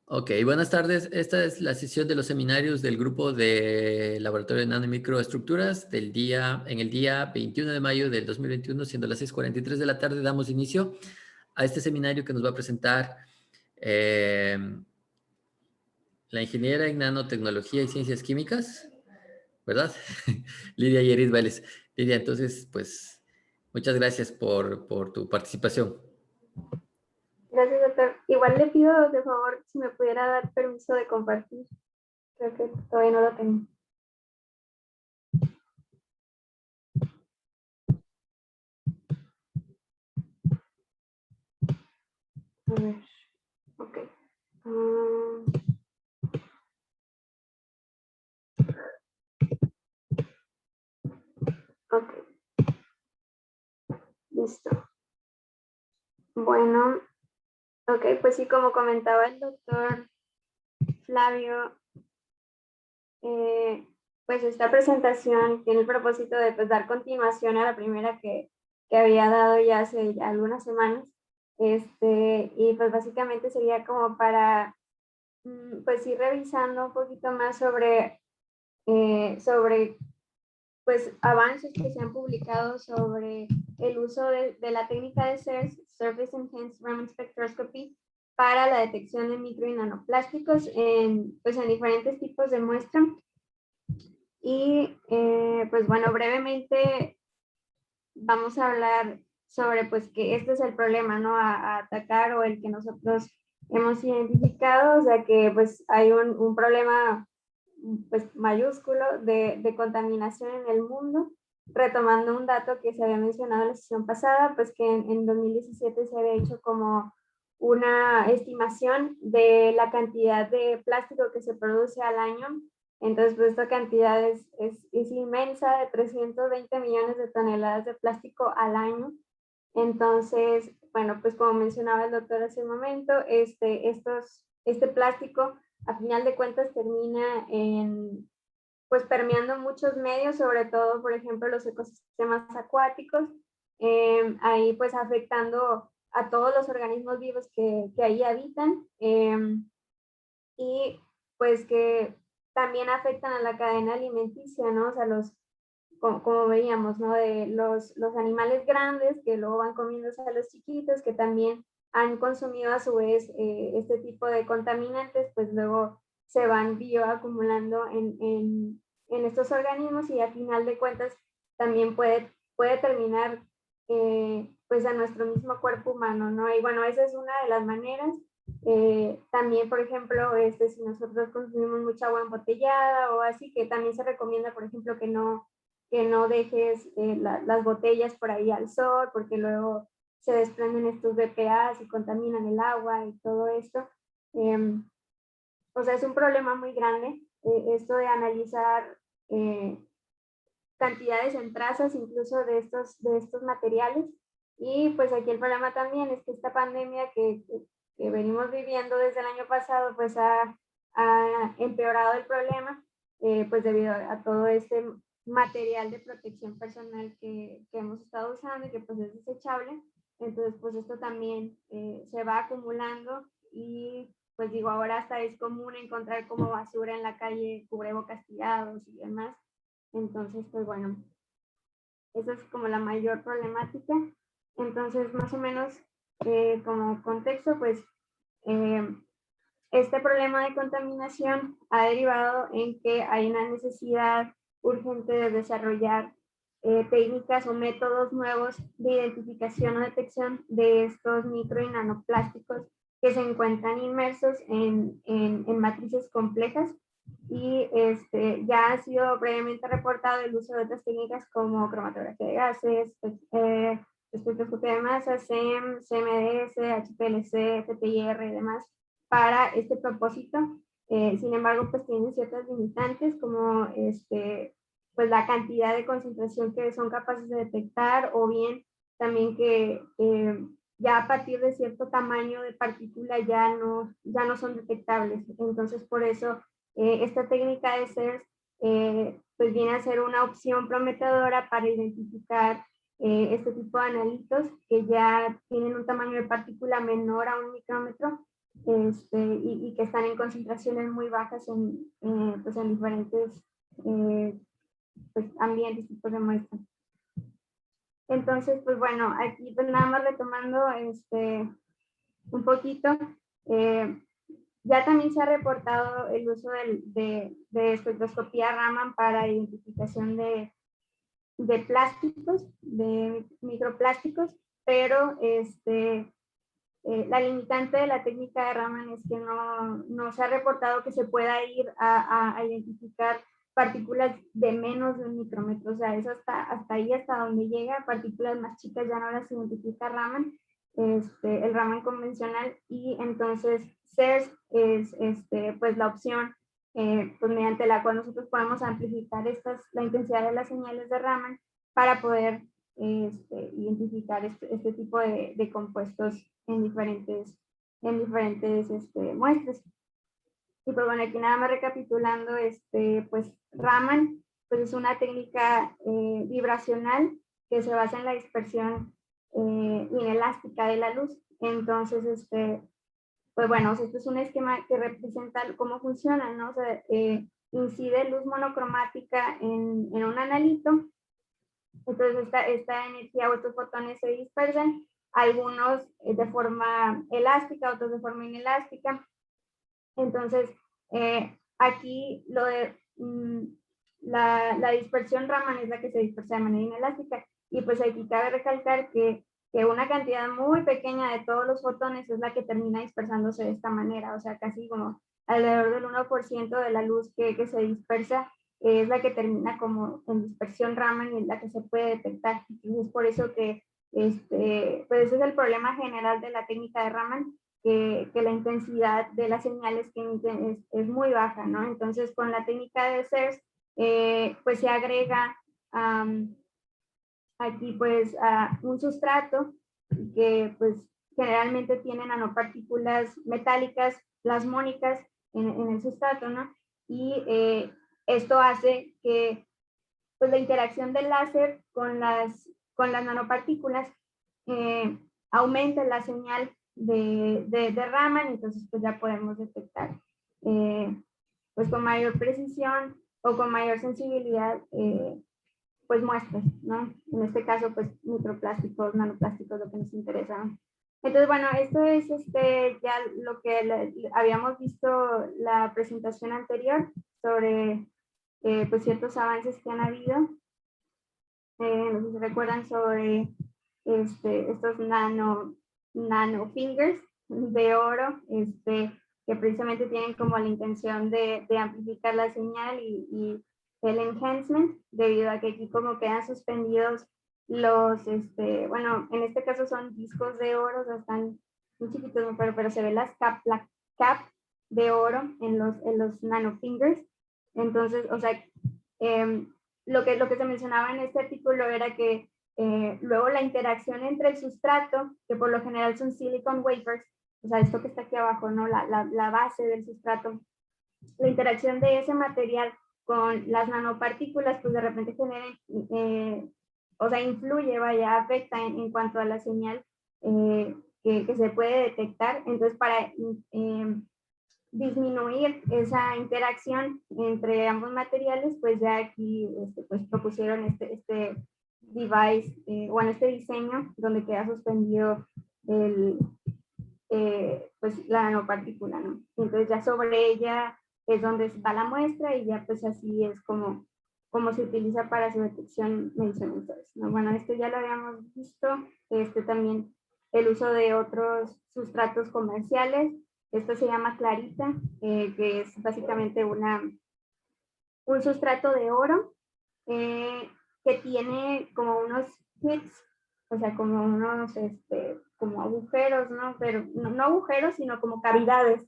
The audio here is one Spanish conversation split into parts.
Ok, buenas tardes. Esta es la sesión de los seminarios del grupo de Laboratorio de Nano y Microestructuras en el día 21 de mayo del 2021, siendo las 6:43 de la tarde, damos inicio a este seminario que nos va a presentar eh, la ingeniera en nanotecnología y ciencias químicas, ¿verdad? Lidia Yerid Vélez. Lidia, entonces, pues, muchas gracias por tu participación. Gracias, doctor. Igual le pido de favor si me pudiera dar permiso de compartir. Creo que todavía no lo tengo. A ver, ok. Ok, listo. Bueno, ok, pues sí, como comentaba el doctor Flavio, pues esta presentación tiene el propósito de pues, dar continuación a la primera que había dado ya hace ya algunas semanas. Y pues básicamente sería como para pues ir revisando un poquito más sobre pues avances que se han publicado sobre el uso de la técnica de SERS, Surface Enhanced Raman Spectroscopy, para la detección de micro y nanoplásticos pues en diferentes tipos de muestra. Y pues bueno, brevemente vamos a hablar sobre pues que este es el problema, ¿no? A atacar o el que nosotros hemos identificado, o sea que pues hay un problema pues mayúsculo de contaminación en el mundo, retomando un dato que se había mencionado en la sesión pasada, pues que en 2017 se había hecho como una estimación de la cantidad de plástico que se produce al año. Entonces, pues esta cantidad es inmensa, de 320 millones de toneladas de plástico al año. Entonces, bueno, pues como mencionaba el doctor hace un momento, este plástico a final de cuentas termina pues permeando muchos medios, sobre todo, por ejemplo, los ecosistemas acuáticos, ahí pues afectando a todos los organismos vivos que ahí habitan, y pues que también afectan a la cadena alimenticia, ¿no? O sea, como veíamos, ¿no? De los animales grandes que luego van comiéndose a los chiquitos, que también han consumido a su vez este tipo de contaminantes, pues luego se van bioacumulando en estos organismos y a final de cuentas también puede terminar pues a nuestro mismo cuerpo humano, ¿no? Y bueno, esa es una de las maneras. También, por ejemplo, si nosotros consumimos mucha agua embotellada o así, que también se recomienda, por ejemplo, que no dejes las botellas por ahí al sol, porque luego se desprenden estos BPAs y contaminan el agua y todo esto. O sea, es un problema muy grande esto de analizar cantidades en trazas incluso de estos materiales. Y pues aquí el problema también es que esta pandemia que venimos viviendo desde el año pasado, pues ha empeorado el problema, pues debido a todo este material de protección personal que hemos estado usando y que pues es desechable. Entonces pues esto también se va acumulando y pues digo, ahora hasta es común encontrar como basura en la calle, cubrebocas tirados y demás. Entonces pues bueno, esa es como la mayor problemática. Entonces más o menos como contexto pues este problema de contaminación ha derivado en que hay una necesidad urgente de desarrollar técnicas o métodos nuevos de identificación o detección de estos micro y nanoplásticos que se encuentran inmersos en matrices complejas y ya ha sido previamente reportado el uso de otras técnicas como cromatografía de gases, espectroscopia de masa, SEM, CMDS, HPLC, FTIR y demás para este propósito. Sin embargo, pues tienen ciertas limitantes como pues la cantidad de concentración que son capaces de detectar o bien también que ya a partir de cierto tamaño de partícula ya no son detectables. Entonces, por eso esta técnica de SERS pues viene a ser una opción prometedora para identificar este tipo de analitos que ya tienen un tamaño de partícula menor a 1 micrómetro y que están en concentraciones muy bajas pues en diferentes pues ambientes, tipos de muestra. Entonces, pues bueno, aquí pues nada más retomando un poquito, ya también se ha reportado el uso de espectroscopía Raman para identificación de plásticos, de microplásticos, pero la limitante de la técnica de Raman es que no se ha reportado que se pueda ir a identificar partículas de menos de 1 micrómetro, o sea, eso hasta ahí, hasta donde llega, partículas más chicas ya no las identifica Raman, el Raman convencional, y entonces CERS es pues la opción pues mediante la cual nosotros podemos amplificar la intensidad de las señales de Raman para poder identificar este tipo de compuestos en diferentes muestras. Y pues bueno, aquí nada más recapitulando, pues Raman pues es una técnica vibracional que se basa en la dispersión inelástica de la luz. Entonces, pues bueno, este es un esquema que representa cómo funciona, ¿no? O sea, incide luz monocromática en un analito. Entonces esta energía o estos fotones se dispersan, algunos de forma elástica, otros de forma inelástica. Entonces, aquí la dispersión Raman es la que se dispersa de manera inelástica. Y pues aquí cabe recalcar que una cantidad muy pequeña de todos los fotones es la que termina dispersándose de esta manera. O sea, casi como alrededor del 1% de la luz que se dispersa es la que termina como en dispersión Raman y es la que se puede detectar. Entonces, por eso que pues ese es el problema general de la técnica de Raman, que la intensidad de las señales que emiten es muy baja, ¿no? Entonces, con la técnica de CERS, pues se agrega aquí pues un sustrato que pues generalmente tiene nanopartículas metálicas plasmónicas en el sustrato, ¿no? Y esto hace que pues la interacción del láser con las nanopartículas aumente la señal de Raman, entonces pues ya podemos detectar pues con mayor precisión o con mayor sensibilidad pues muestras, ¿no? En este caso pues microplásticos, nanoplásticos, lo que nos interesa. Entonces bueno, esto es ya lo que habíamos visto la presentación anterior sobre pues ciertos avances que han habido. No sé si recuerdan sobre estos nano fingers de oro, que precisamente tienen como la intención de amplificar la señal y el enhancement, debido a que aquí como quedan suspendidos los, bueno, en este caso son discos de oro, o sea, están muy chiquitos, pero se ve la cap de oro en los nano fingers. Entonces, o sea, lo que se mencionaba en este artículo era que luego la interacción entre el sustrato, que por lo general son silicon wafers, o sea, esto que está aquí abajo, ¿no? La base del sustrato, la interacción de ese material con las nanopartículas, pues de repente genera, o sea, influye, vaya, afecta en cuanto a la señal que se puede detectar. Entonces, para disminuir esa interacción entre ambos materiales, pues ya aquí pues propusieron este device, bueno, este diseño donde queda suspendido pues la nanopartícula, ¿no? Entonces ya sobre ella es donde está la muestra y ya pues así es como se utiliza para su detección medicamentosa, ¿no? Bueno, ya lo habíamos visto, también el uso de otros sustratos comerciales. Esto se llama clarita, que es básicamente un sustrato de oro que tiene como unos hits, o sea, como unos como agujeros, ¿no? Pero no agujeros, sino como cavidades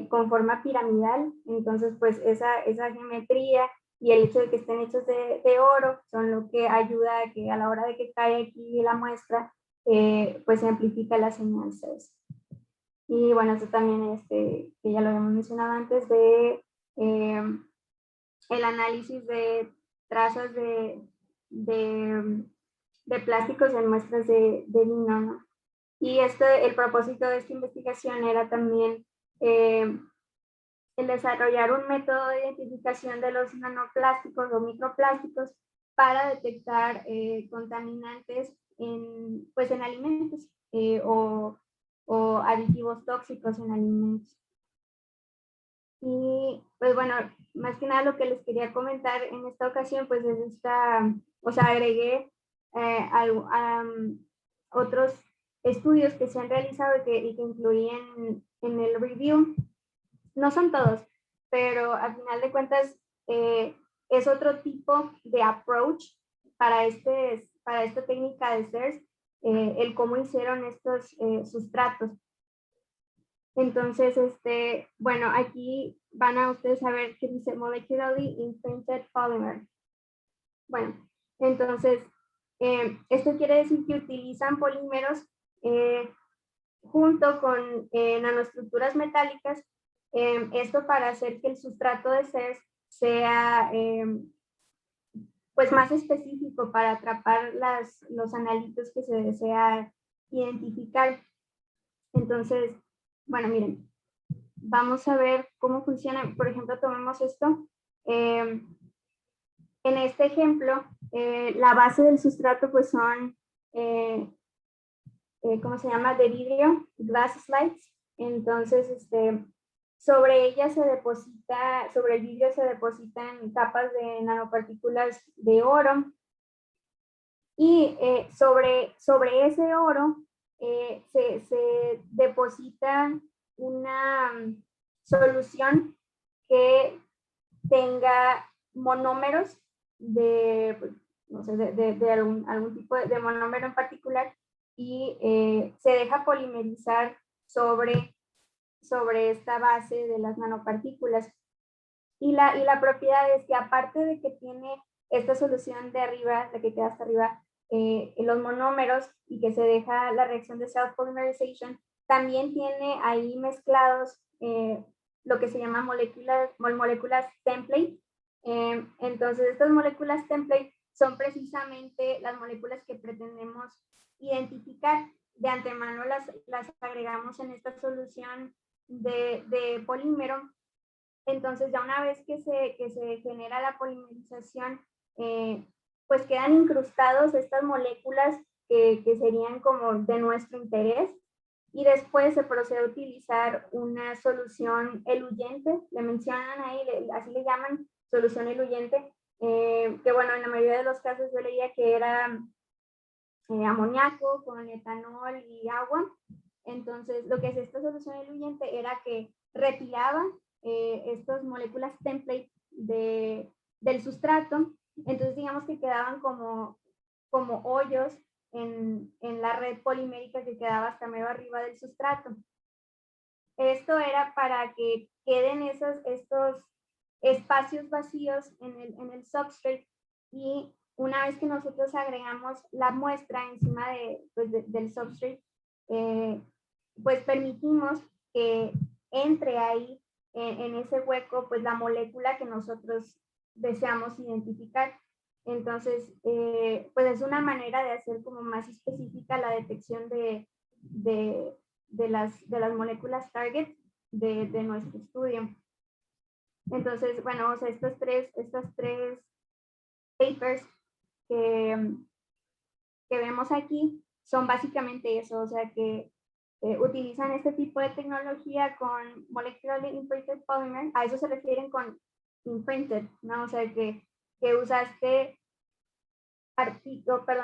con forma piramidal. Entonces, pues esa geometría y el hecho de que estén hechos de oro son lo que ayuda a que a la hora de que cae aquí la muestra, pues se amplifica la señal CERS. Y bueno, esto también, que ya lo habíamos mencionado antes, de el análisis de trazas de plásticos en muestras de vino, ¿no? Y el propósito de esta investigación era también el desarrollar un método de identificación de los nanoplásticos o microplásticos para detectar contaminantes pues en alimentos o aditivos tóxicos en alimentos. Y pues bueno, más que nada lo que les quería comentar en esta ocasión, pues es o sea, agregué otros estudios que se han realizado y que incluí en el review. No son todos, pero al final de cuentas es otro tipo de approach para esta técnica de CERS, el cómo hicieron estos sustratos. Entonces, bueno, aquí van a ustedes a ver que dice molecularly imprinted polymer. Bueno, entonces, esto quiere decir que utilizan polímeros junto con nanoestructuras metálicas, esto para hacer que el sustrato de CERS sea pues más específico para atrapar los analitos que se desea identificar. Entonces, bueno, miren, vamos a ver cómo funciona. Por ejemplo, tomemos esto. En este ejemplo, la base del sustrato pues son, ¿cómo se llama? De vidrio, glass slides. Entonces, sobre ella se deposita, sobre el vidrio se depositan capas de nanopartículas de oro. Y sobre ese oro se deposita una solución que tenga monómeros no sé, de algún tipo de monómero en particular y se deja polimerizar sobre esta base de las nanopartículas. Y la propiedad es que aparte de que tiene esta solución de arriba, la que queda hasta arriba, en los monómeros y que se deja la reacción de self-polymerization, también tiene ahí mezclados lo que se llama moléculas template. Entonces, estas moléculas template son precisamente las moléculas que pretendemos identificar. De antemano las agregamos en esta solución de polímero. Entonces, ya una vez que se genera la polimerización, pues quedan incrustados estas moléculas que serían como de nuestro interés, y después se procede a utilizar una solución eluyente, le mencionan ahí, así le llaman, solución eluyente, que bueno, en la mayoría de los casos yo leía que era amoníaco con etanol y agua. Entonces, lo que es esta solución eluyente era que retiraba estas moléculas template del sustrato. Entonces, digamos que quedaban como hoyos en la red polimérica que quedaba hasta medio arriba del sustrato. Esto era para que queden estos espacios vacíos en el substrate, y una vez que nosotros agregamos la muestra encima del substrate, pues permitimos que entre ahí en ese hueco pues la molécula que nosotros deseamos identificar. Entonces, pues es una manera de hacer como más específica la detección de las moléculas target de nuestro estudio. Entonces, bueno, o sea, estas tres papers que vemos aquí son básicamente eso, o sea, que utilizan este tipo de tecnología con molecularly imprinted polymer. A eso se refieren con imprinted, ¿no? O sea, que usaste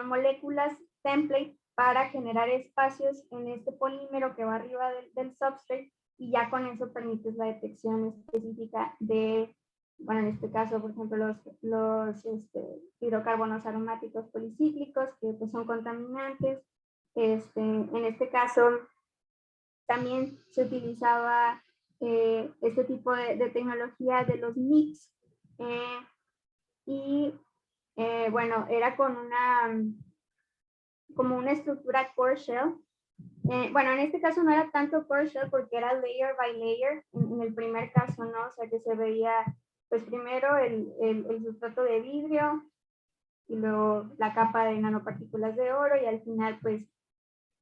moléculas template para generar espacios en este polímero que va arriba del substrate, y ya con eso permites la detección específica de, bueno, en este caso, por ejemplo, los hidrocarbonos aromáticos policíclicos, que pues, son contaminantes. En este caso, también se utilizaba este tipo de tecnología de los MIPS, y bueno, era con como una estructura core shell. Bueno, en este caso no era tanto core shell porque era layer by layer en el primer caso, ¿no? O sea, que se veía, pues primero el sustrato de vidrio y luego la capa de nanopartículas de oro, y al final, pues,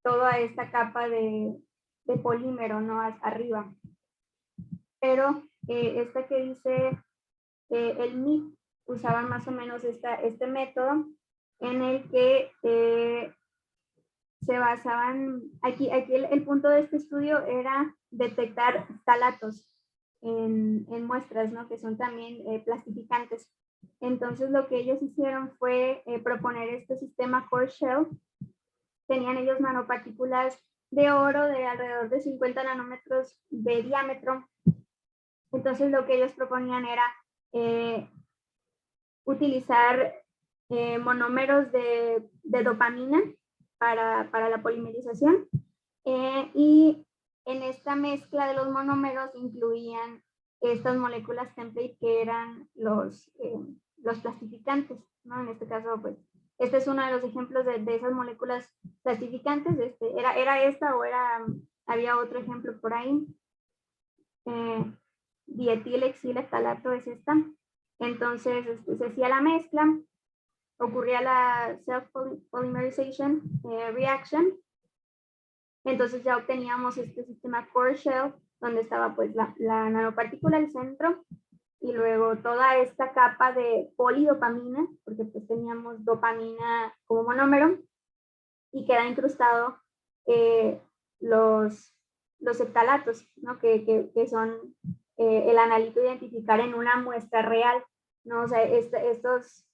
toda esta capa de polímero, ¿no? Arriba. Pero esta que dice el MIP usaba más o menos este método en el que se basaban, aquí el punto de este estudio era detectar ftalatos en muestras, ¿no? Que son también plastificantes. Entonces lo que ellos hicieron fue proponer este sistema Core Shell. Tenían ellos nanopartículas de oro de alrededor de 50 nanómetros de diámetro. Entonces lo que ellos proponían era utilizar monómeros de dopamina para la polimerización y en esta mezcla de los monómeros incluían estas moléculas template que eran los plastificantes, ¿no? En este caso, pues, este es uno de los ejemplos de esas moléculas plastificantes. Era esta o había otro ejemplo por ahí. Dietilexilftalato es esta. Entonces se hacía la mezcla, ocurría la self-polymerization reaction. Entonces ya obteníamos este sistema Core Shell, donde estaba pues la nanopartícula al centro y luego toda esta capa de polidopamina, porque pues teníamos dopamina como monómero, y queda incrustado los ftalatos, ¿no? que son el analito identificar en una muestra real, ¿no? O sea, estos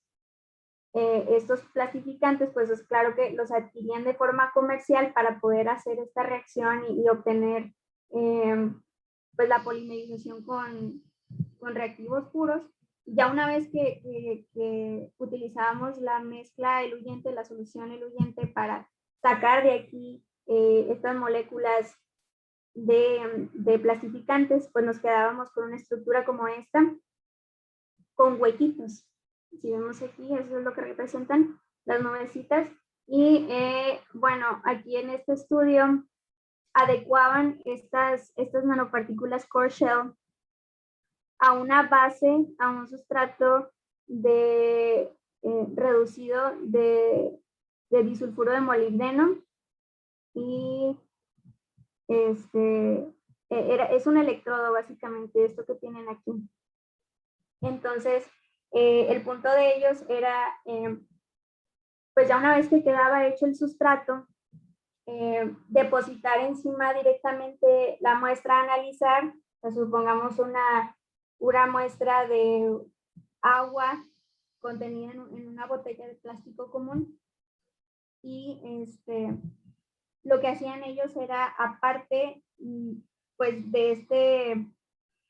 plastificantes, pues es claro que los adquirían de forma comercial para poder hacer esta reacción y obtener pues la polimerización con reactivos puros. Ya una vez que utilizábamos la mezcla eluyente, la solución eluyente para sacar de aquí estas moléculas de plastificantes, pues nos quedábamos con una estructura como esta, con huequitos. Si vemos aquí, eso es lo que representan las nubecitas. Y bueno, aquí en este estudio adecuaban estas nanopartículas Core Shell a una base, a un sustrato reducido de disulfuro de molibdeno y es un electrodo básicamente esto que tienen aquí. Entonces, el punto de ellos era, pues ya una vez que quedaba hecho el sustrato, depositar encima directamente la muestra a analizar, pues supongamos una muestra de agua contenida en una botella de plástico común, y lo que hacían ellos era, aparte pues de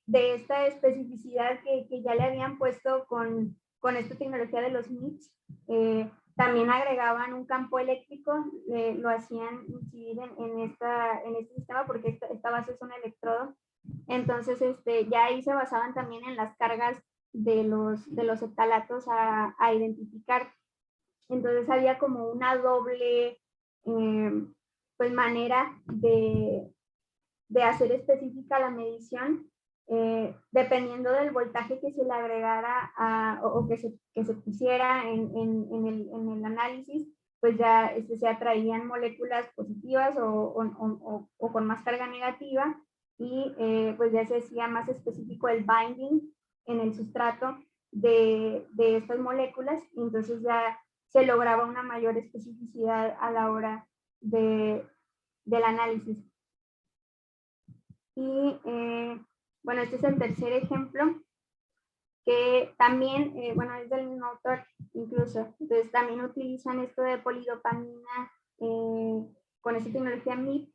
esta especificidad que ya le habían puesto con esta tecnología de los MIPS, también agregaban un campo eléctrico, lo hacían incidir en este sistema porque esta base es un electrodo. Entonces ya ahí se basaban también en las cargas de los ftalatos a identificar. Entonces había como una doble pues manera de hacer específica la medición, dependiendo del voltaje que se le agregara o que se pusiera en el análisis, pues ya se atraían moléculas positivas o con más carga negativa, y pues ya se hacía más específico el binding en el sustrato de estas moléculas, y entonces ya se lograba una mayor especificidad a la hora del análisis. Y bueno, este es el tercer ejemplo, que también, bueno, es del mismo autor incluso. Entonces también utilizan esto de polidopamina con esta tecnología MIP,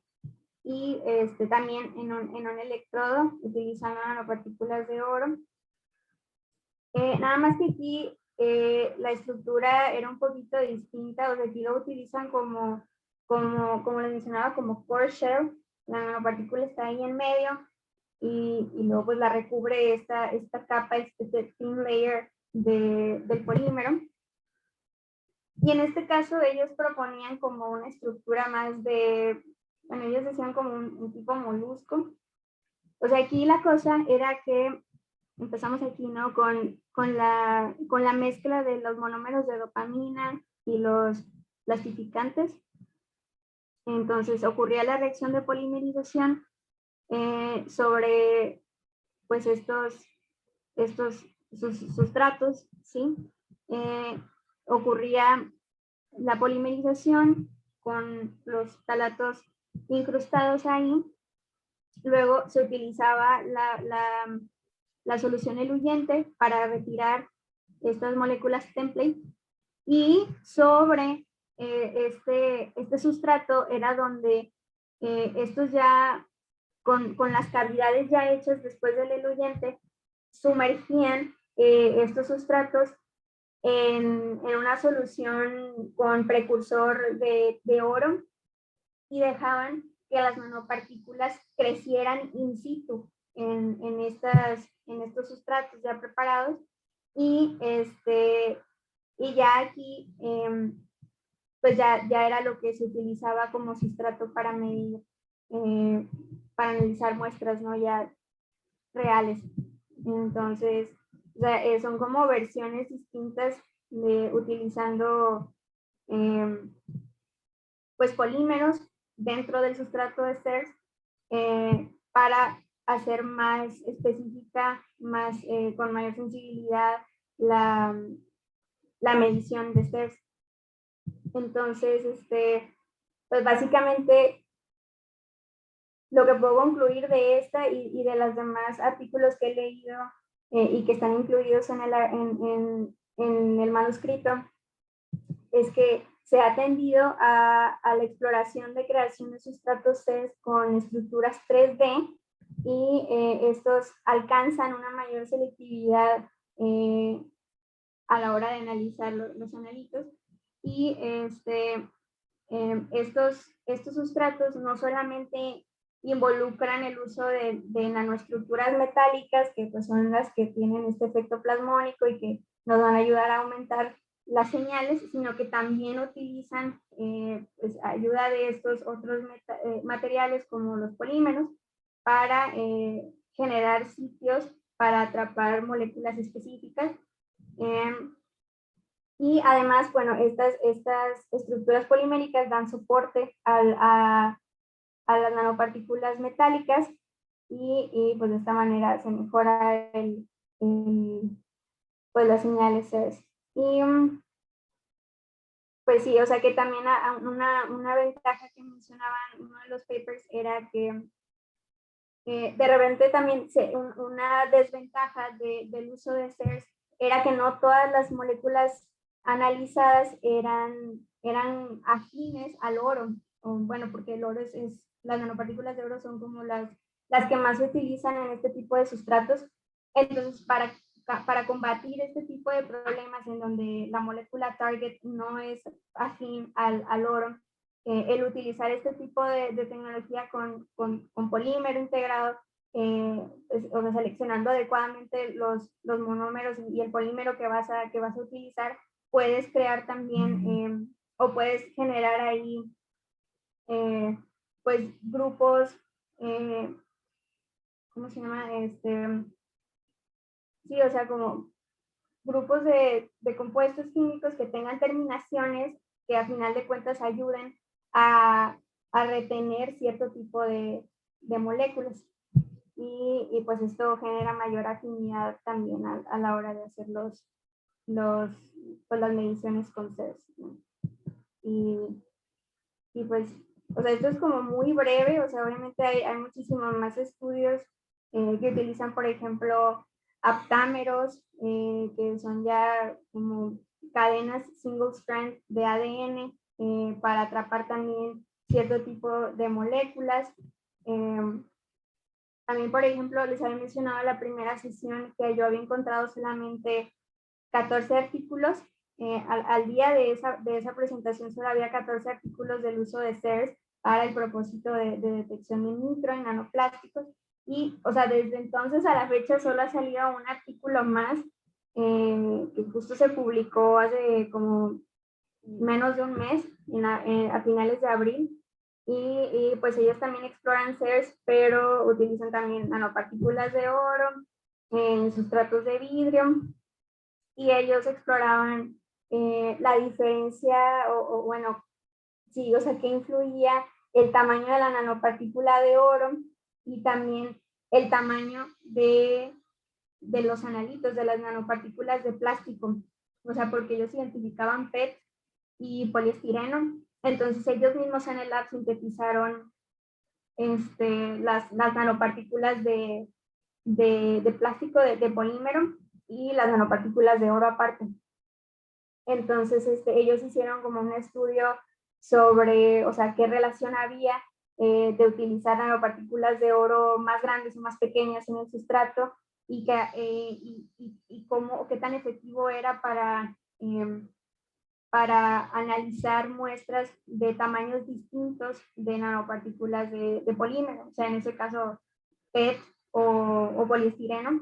y también en un electrodo utilizan nanopartículas de oro. Nada más que aquí la estructura era un poquito distinta, o sea, aquí lo utilizan como les mencionaba, como core shell. La nanopartícula está ahí en medio, y luego pues la recubre esta capa, este thin layer del polímero. Y en este caso ellos proponían como una estructura más bueno, ellos decían como un tipo molusco. O sea, aquí la cosa era que empezamos aquí, ¿no? Con la mezcla de los monómeros de dopamina y los plastificantes. Entonces ocurría la reacción de polimerización sobre pues estos sustratos, ¿sí? Ocurría la polimerización con los talatos incrustados ahí. Luego se utilizaba la solución eluyente para retirar estas moléculas template, y sobre este sustrato era donde estos ya, con las cavidades ya hechas después del eluyente, sumergían estos sustratos en una solución con precursor de oro, y dejaban que las nanopartículas crecieran in situ en estos sustratos ya preparados, y ya aquí pues ya era lo que se utilizaba como sustrato para medir, para analizar muestras, ¿no? Ya reales. Entonces, o sea, son como versiones distintas utilizando pues polímeros dentro del sustrato de SERS para hacer más específica, más con mayor sensibilidad la medición de SERS. Entonces, pues básicamente lo que puedo concluir de esta y de los demás artículos que he leído y que están incluidos en el manuscrito es que se ha tendido a la exploración de creación de sustratos CES con estructuras 3D, y estos alcanzan una mayor selectividad a la hora de analizar los analitos. Y estos sustratos no solamente involucran el uso de nanoestructuras metálicas, que pues son las que tienen este efecto plasmónico y que nos van a ayudar a aumentar las señales, sino que también utilizan pues, ayuda de estos otros materiales como los polímeros para generar sitios para atrapar moléculas específicas. Y además, bueno, estas estructuras poliméricas dan soporte a las nanopartículas metálicas, y pues de esta manera se mejora pues las señales CERS. Y pues sí, o sea que también una ventaja que mencionaban uno de los papers era que de repente también una desventaja del uso de CERS era que no todas las moléculas analizadas eran afines al oro. Bueno, porque el oro las nanopartículas de oro son como las que más se utilizan en este tipo de sustratos. Entonces, para combatir este tipo de problemas en donde la molécula target no es afín al oro, el utilizar este tipo de tecnología con polímero integrado, pues, o sea, seleccionando adecuadamente los monómeros y el polímero que vas a utilizar, puedes crear también o puedes generar ahí pues grupos, ¿cómo se llama? Sí, o sea, como grupos de compuestos químicos que tengan terminaciones que a final de cuentas ayuden a retener cierto tipo de moléculas. Y pues esto genera mayor afinidad también a la hora de hacer pues las mediciones con CERS, ¿no? Y pues, o sea, esto es como muy breve, o sea, obviamente hay muchísimos más estudios que utilizan, por ejemplo, aptámeros, que son ya como cadenas single strand de ADN para atrapar también cierto tipo de moléculas. También, por ejemplo, les había mencionado en la primera sesión que yo había encontrado solamente 14 artículos. Al día de esa presentación solo había 14 artículos del uso de CERS para el propósito de detección in vitro en nanoplásticos. Y, o sea, desde entonces a la fecha solo ha salido un artículo más que justo se publicó hace como menos de un mes, a finales de abril. Y pues ellos también exploran CERS, pero utilizan también nanopartículas de oro, sustratos de vidrio, y ellos exploraban la diferencia, o bueno, sí, o sea, que influía el tamaño de la nanopartícula de oro y también el tamaño de los analitos, de las nanopartículas de plástico. O sea, porque ellos identificaban PET y poliestireno. Entonces ellos mismos en el lab sintetizaron las nanopartículas de plástico, de polímero, y las nanopartículas de oro aparte. Entonces ellos hicieron como un estudio sobre, o sea, qué relación había de utilizar nanopartículas de oro más grandes o más pequeñas en el sustrato y, y cómo, qué tan efectivo era para analizar muestras de tamaños distintos de nanopartículas de polímero, o sea, en ese caso PET o poliestireno.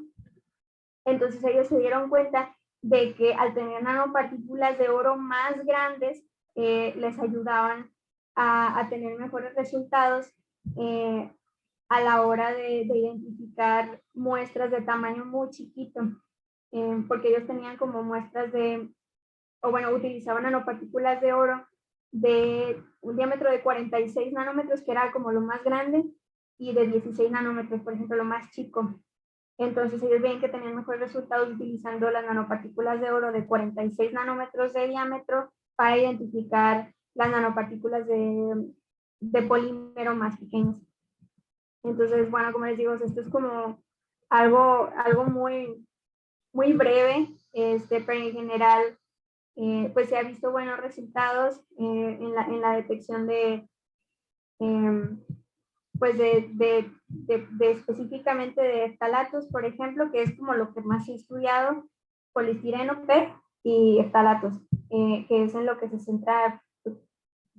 Entonces ellos se dieron cuenta de que al tener nanopartículas de oro más grandes, les ayudaban a tener mejores resultados a la hora de identificar muestras de tamaño muy chiquito, porque ellos tenían como muestras de, o bueno, utilizaban nanopartículas de oro de un diámetro de 46 nanómetros, que era como lo más grande, y de 16 nanómetros, por ejemplo, lo más chico. Entonces ellos ven que tenían mejores resultados utilizando las nanopartículas de oro de 46 nanómetros de diámetro para identificar las nanopartículas de polímero más pequeñas. Entonces, bueno, como les digo, esto es como algo muy, muy breve, pero en general, pues se ha visto buenos resultados en la detección pues de específicamente de ftalatos, por ejemplo, que es como lo que más he estudiado, poliestireno, PET y ftalatos, que es en lo que se centra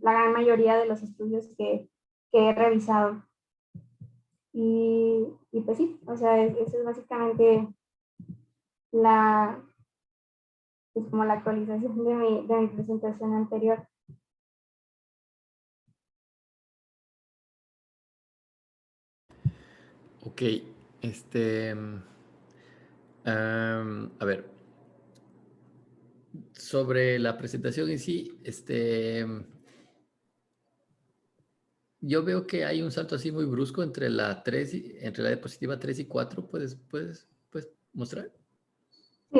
la gran mayoría de los estudios que he revisado. Y pues sí, o sea, eso es básicamente la, es como la actualización de mi presentación anterior. Ok, este, a ver, sobre la presentación en sí, yo veo que hay un salto así muy brusco entre la 3 entre la diapositiva 3 y 4. ¿Puedes mostrar? Sí.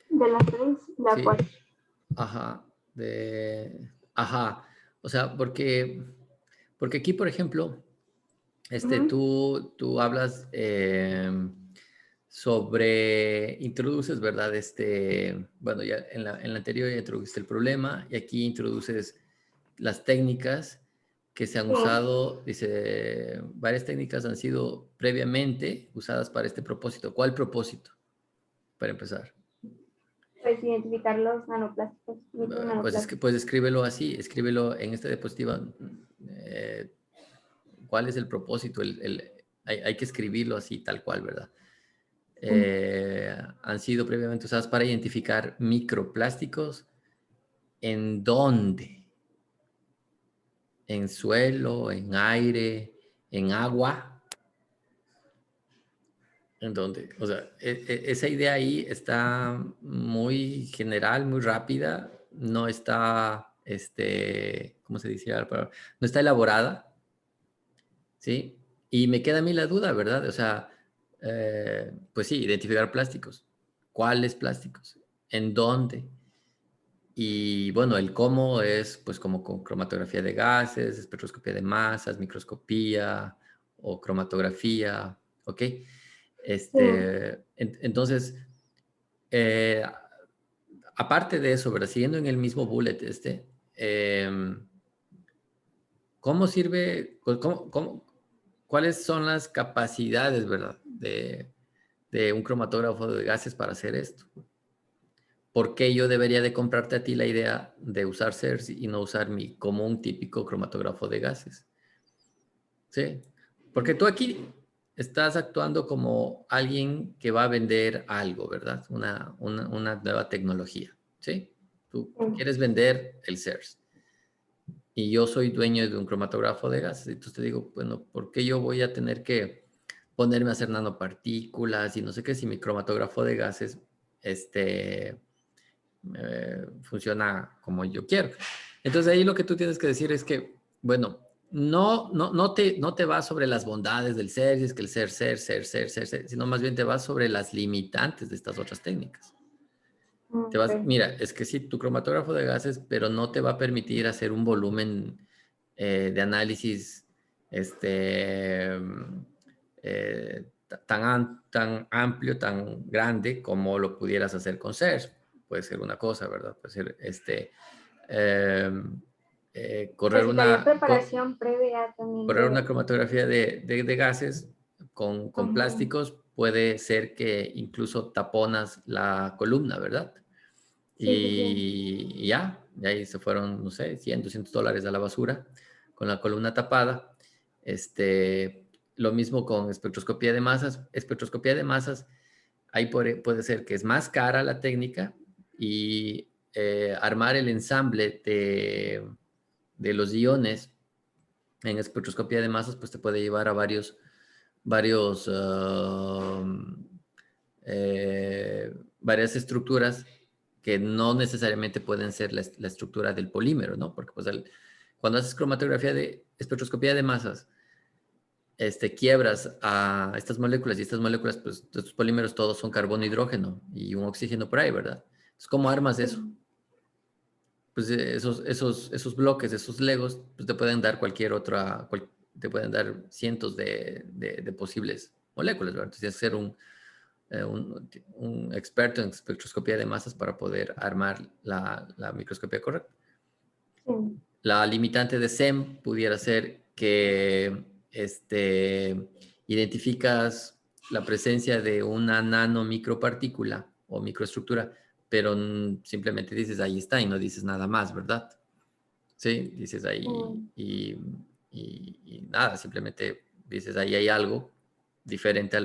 De las tres, la Sí, cual. ajá, ajá, o sea, porque aquí, por ejemplo, tú hablas sobre, introduces, ¿verdad? Bueno, ya en la anterior ya introdujiste el problema y aquí introduces las técnicas que se han usado, dice, varias técnicas han sido previamente usadas para este propósito. ¿Cuál propósito? Para empezar. Pues identificar los nanoplásticos, micronanoplásticos. Pues escríbelo así, escríbelo en esta diapositiva. ¿Cuál es el propósito? Hay que escribirlo así, tal cual, ¿verdad? Han sido previamente usadas para identificar microplásticos. ¿En dónde? ¿En suelo, en aire, en agua? ¿En dónde? O sea, esa idea ahí está muy general, muy rápida, no está, ¿cómo se dice? No está elaborada, ¿sí? Y me queda a mí la duda, ¿verdad? O sea, pues sí, identificar plásticos. ¿Cuáles plásticos? ¿En dónde? Y bueno, el cómo es pues como con cromatografía de gases, espectroscopía de masas, microscopía o cromatografía, ¿ok? Entonces, eh, aparte de eso, ¿verdad? Siguiendo en el mismo bullet ¿cómo sirve, cuáles son las capacidades, ¿verdad? De un cromatógrafo de gases para hacer esto. ¿Por qué yo debería de comprarte a ti la idea de usar CERS y no usar mi común típico cromatógrafo de gases? ¿Sí? Porque tú aquí estás actuando como alguien que va a vender algo, ¿verdad? Una nueva tecnología, ¿sí? Tú quieres vender el CERS. Y yo soy dueño de un cromatógrafo de gases. Entonces te digo, bueno, ¿por qué yo voy a tener que ponerme a hacer nanopartículas y no sé qué si mi cromatógrafo de gases, funciona como yo quiero. Entonces ahí lo que tú tienes que decir es que, bueno, no te vas sobre las bondades del ser, si es que el ser, sino más bien te vas sobre las limitantes de estas otras técnicas. Te vas, Ok. mira, es que sí, tu cromatógrafo de gases, pero no te va a permitir hacer un volumen de análisis tan amplio, tan grande como lo pudieras hacer con CERS. Puede ser una cosa, ¿verdad? Puede ser eh, correr Necesitaría una, preparación previa también correr de... una cromatografía de gases con Ujú. plásticos. Puede ser que incluso taponas la columna, ¿verdad? Sí, sí, sí. Y ya, y ahí se fueron, no sé, $100, $200 a la basura con la columna tapada. Lo mismo con espectroscopía de masas. Espectroscopía de masas, ahí puede ser que es más cara la técnica y armar el ensamble de los iones en espectroscopía de masas, pues te puede llevar a varios, varias estructuras que no necesariamente pueden ser la estructura del polímero, ¿no? Porque pues cuando haces cromatografía de espectroscopía de masas, quiebras a estas moléculas y estas moléculas, pues estos polímeros todos son carbono, hidrógeno y un oxígeno por ahí, ¿verdad? Entonces, ¿cómo armas Sí. eso? Pues esos bloques, esos legos, pues te pueden dar te pueden dar cientos de posibles moléculas, ¿verdad? Entonces, tienes que ser un experto en espectroscopía de masas para poder armar la microscopía correcta. Sí. La limitante de SEM pudiera ser que identificas la presencia de una nanomicropartícula o microestructura, pero simplemente dices ahí está y no dices nada más, ¿verdad? Sí, dices ahí Mm. y nada, simplemente dices ahí hay algo diferente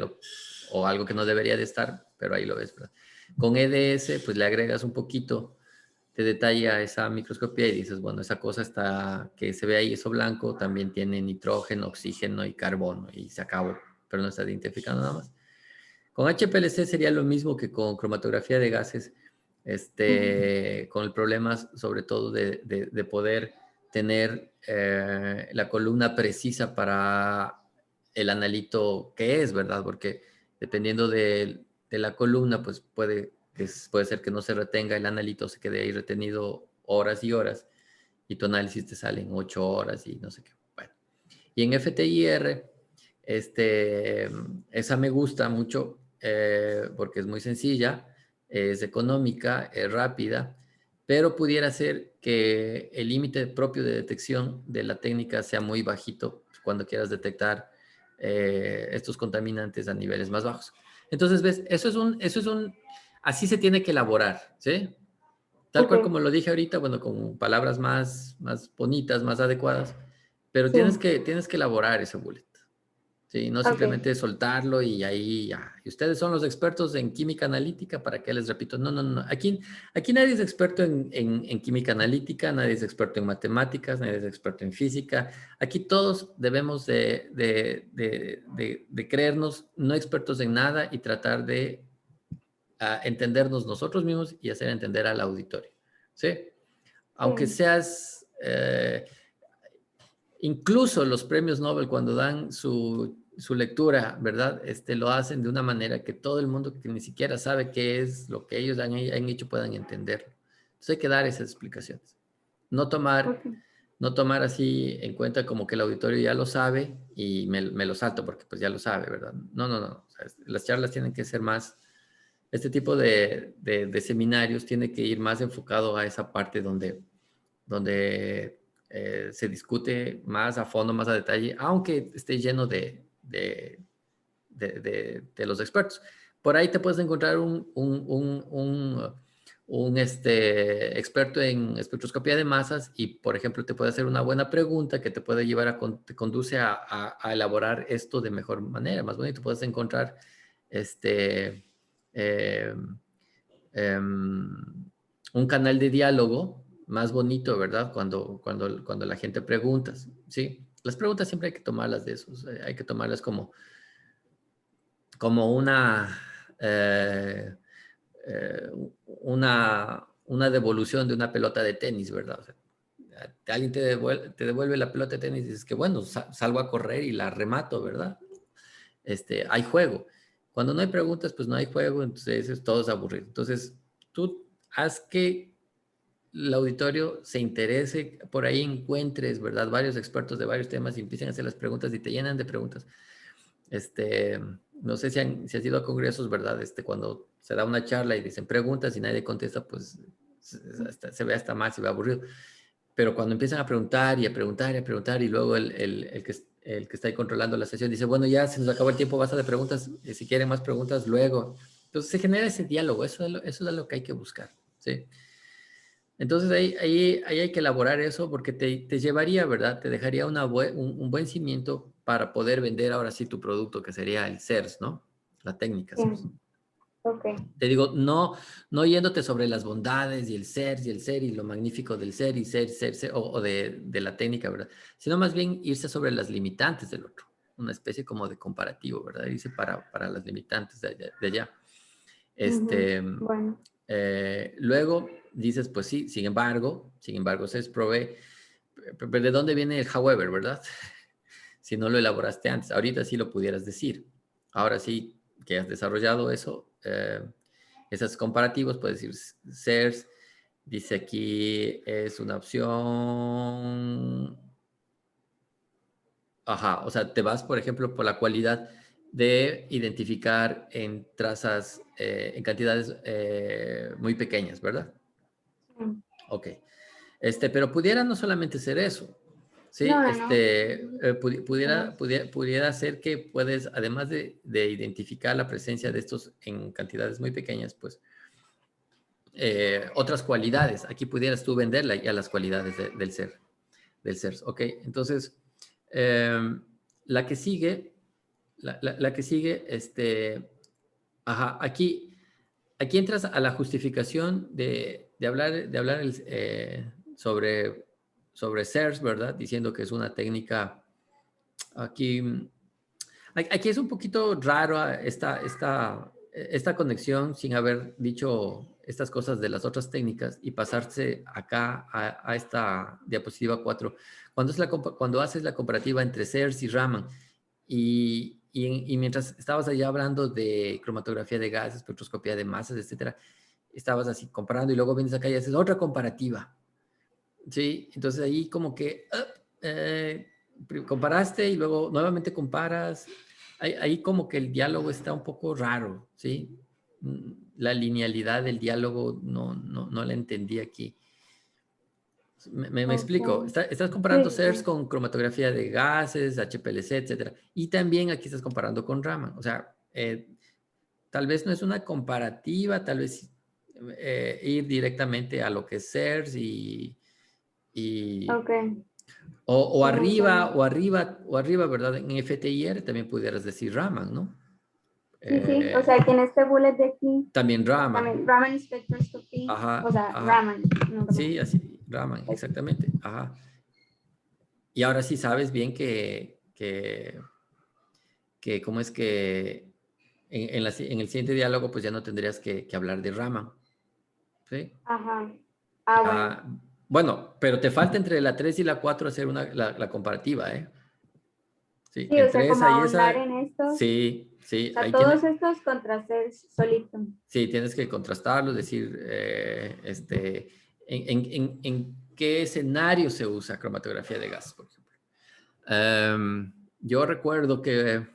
o algo que no debería de estar, pero ahí lo ves, ¿verdad? Con EDS, pues le agregas un poquito de detalle a esa microscopía y dices, bueno, esa cosa que se ve ahí, eso blanco, también tiene nitrógeno, oxígeno y carbono, y se acabó, pero no está identificando nada más. Con HPLC sería lo mismo que con cromatografía de gases, Ujú. con el problema sobre todo de poder tener la columna precisa para el analito que es, ¿verdad? Porque dependiendo de la columna, pues puede ser que no se retenga el analito, se quede ahí retenido horas y horas, y tu análisis te sale en 8 horas y no sé qué. Bueno. Y en FTIR, esa me gusta mucho porque es muy sencilla, es económica, es rápida, pero pudiera ser que el límite propio de detección de la técnica sea muy bajito cuando quieras detectar estos contaminantes a niveles más bajos. Entonces, ves, así se tiene que elaborar, ¿sí? Tal Ok, cual como lo dije ahorita, bueno, con palabras más bonitas, más adecuadas, pero sí, tienes que elaborar ese bullet, ¿sí? No ok. simplemente soltarlo y ahí ya. Y ustedes son los expertos en química analítica, ¿para qué les repito? No, no, no. Aquí nadie es experto en química analítica, nadie es experto en matemáticas, nadie es experto en física. Aquí todos debemos de creernos no expertos en nada y tratar de entendernos nosotros mismos y hacer entender al auditorio, ¿sí? Aunque Sí, seas, incluso los premios Nobel cuando dan su lectura, ¿verdad? Lo hacen de una manera que todo el mundo que ni siquiera sabe qué es lo que ellos han hecho puedan entenderlo. Entonces hay que dar esas explicaciones. No tomar, ok. no tomar así en cuenta como que el auditorio ya lo sabe y me lo salto porque pues ya lo sabe, ¿verdad? No, no, no. O sea, las charlas tienen que ser más, este tipo de seminarios tiene que ir más enfocado a esa parte donde se discute más a fondo, más a detalle, aunque esté lleno de los expertos. Por ahí te puedes encontrar un experto en espectroscopía de masas y, por ejemplo, te puede hacer una buena pregunta que te puede llevar te conduce a elaborar esto de mejor manera, más bonito. Puedes encontrar este, eh, un canal de diálogo más bonito, ¿verdad? Cuando la gente pregunta, ¿sí? Las preguntas siempre hay que tomarlas de esos, hay que tomarlas como eh, eh, una, una devolución de una pelota de tenis, ¿verdad? O sea, alguien te devuelve la pelota de tenis y dices que bueno, salgo a correr y la remato, ¿verdad? Hay juego. Cuando no hay preguntas, pues no hay juego, entonces todo es aburrido. Entonces, tú haz que el auditorio se interese, por ahí encuentres, ¿verdad? Varios expertos de varios temas y empiecen a hacer las preguntas y te llenan de preguntas. No sé si has ido a congresos, ¿verdad? Cuando se da una charla y dicen preguntas y nadie contesta, pues se ve hasta mal, se ve aburrido. Pero cuando empiezan a preguntar y a preguntar y a preguntar y luego el que está ahí controlando la sesión dice, bueno, ya se nos acabó el tiempo, basta de preguntas, y si quieren más preguntas, luego. Entonces se genera ese diálogo, eso es lo que hay que buscar, ¿sí? Entonces ahí hay que elaborar eso porque te llevaría, ¿verdad? Te dejaría un buen cimiento para poder vender ahora sí tu producto, que sería el CERS, ¿no? La técnica Sí. CERS. Ok. Te digo, no yéndote sobre las bondades y el ser y el ser y lo magnífico del ser y ser, o de la técnica, ¿verdad? Sino más bien irse sobre las limitantes del otro, una especie como de comparativo, ¿verdad? Irse para las limitantes de allá. Bueno. Luego dices, pues sí, sin embargo, se provee, pero ¿de dónde viene el however, verdad? Si no lo elaboraste antes, ahorita sí lo pudieras decir. Ahora sí que has desarrollado eso, esos comparativos, puedes decir SERS, dice aquí es una opción, ajá, o sea, te vas, por ejemplo, por la cualidad de identificar en trazas, en cantidades muy pequeñas, ¿verdad? Sí. Ok. Pero pudiera no solamente ser eso, ¿sí? No, no, no. Pudiera ser que puedes, además de identificar la presencia de estos en cantidades muy pequeñas, pues, otras cualidades. Aquí pudieras tú venderla ya las cualidades del ser, ¿ok? Entonces, la que sigue, la que sigue, ajá, aquí entras a la justificación de hablar sobre SERS, ¿verdad? Diciendo que es una técnica, aquí, aquí es un poquito raro esta conexión sin haber dicho estas cosas de las otras técnicas y pasarse acá a esta diapositiva 4. Cuando haces la comparativa entre SERS y Raman y mientras estabas allá hablando de cromatografía de gases, espectroscopía de masas, etcétera, estabas así comparando y luego vienes acá y haces otra comparativa. Sí, entonces ahí como que comparaste y luego nuevamente comparas. Ahí como que el diálogo está un poco raro, ¿sí? La linealidad del diálogo no la entendí aquí. Me explico. Ok. Estás comparando Sí, CERS sí. con cromatografía de gases, HPLC, etcétera. Y también aquí estás comparando con Raman. O sea, tal vez no es una comparativa, tal vez ir directamente a lo que es CERS y Ok. o Sí, arriba, entiendo. ¿verdad? En FTIR también pudieras decir Raman, ¿no? Sí, sí. O sea, aquí en este bullet de aquí, También Raman. también Raman Spectroscopy. O Ajá, sea, ajá. Raman, no Sí, Raman. así, Raman, exactamente. Ajá. Y ahora sí sabes bien que cómo es que en el siguiente diálogo pues ya no tendrías que hablar de Raman. ¿Sí? Ajá. Ah, bueno. Ah, bueno, pero te falta entre la 3 y la 4 hacer la comparativa, ¿eh? Sí, Sí, o sea, entre como esa y ahondar esa, en estos. sí, O sea, ahí todos tiene, estos contra ser solito. sí, tienes que contrastarlo, decir, en qué escenario se usa cromatografía de gas, por ejemplo. Yo recuerdo que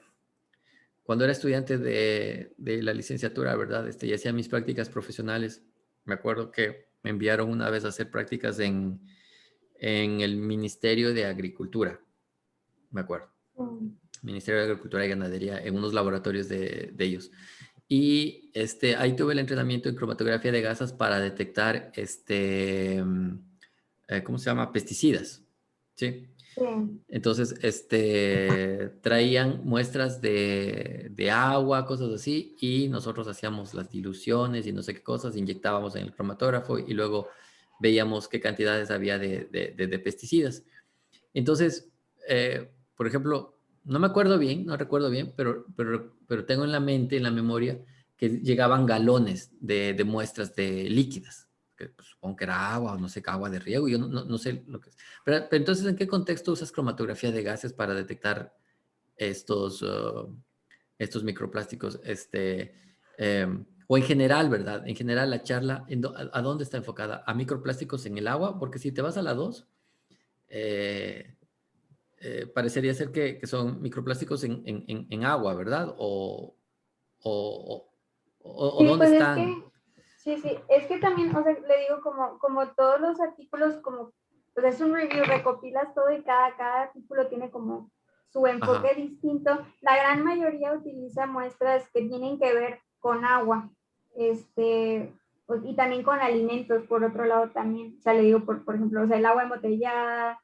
cuando era estudiante de la licenciatura, ¿verdad? Y hacía mis prácticas profesionales, me acuerdo que me enviaron una vez a hacer prácticas en el Ministerio de Agricultura, me acuerdo. Mm. Ministerio de Agricultura y Ganadería, en unos laboratorios de ellos. Y ahí tuve el entrenamiento en cromatografía de gases para detectar, ¿cómo se llama? Pesticidas, ¿sí? Sí. Entonces, traían muestras de agua, cosas así, y nosotros hacíamos las diluciones y no sé qué cosas, inyectábamos en el cromatógrafo y luego veíamos qué cantidades había de pesticidas. Entonces, por ejemplo, no me acuerdo bien, no recuerdo bien, pero tengo en la mente, en la memoria, que llegaban galones de muestras de líquidas. que pues, supongo que era agua o no sé, agua de riego, yo no sé lo que es. Pero entonces, ¿en qué contexto usas cromatografía de gases para detectar estos, estos microplásticos? O en general, ¿verdad? En general la charla, ¿a dónde está enfocada? ¿A microplásticos en el agua? Porque si te vas a la 2, parecería ser que son microplásticos en agua, ¿verdad? O, o Sí, dónde pues es están. que, sí, sí, es que también, o sea, le digo, como todos los artículos, como, pues es un review, recopilas todo y cada artículo tiene como su enfoque Ajá, distinto. La gran mayoría utiliza muestras que tienen que ver con agua, y también con alimentos, por otro lado también. O sea, le digo, por ejemplo, o sea, el agua embotellada,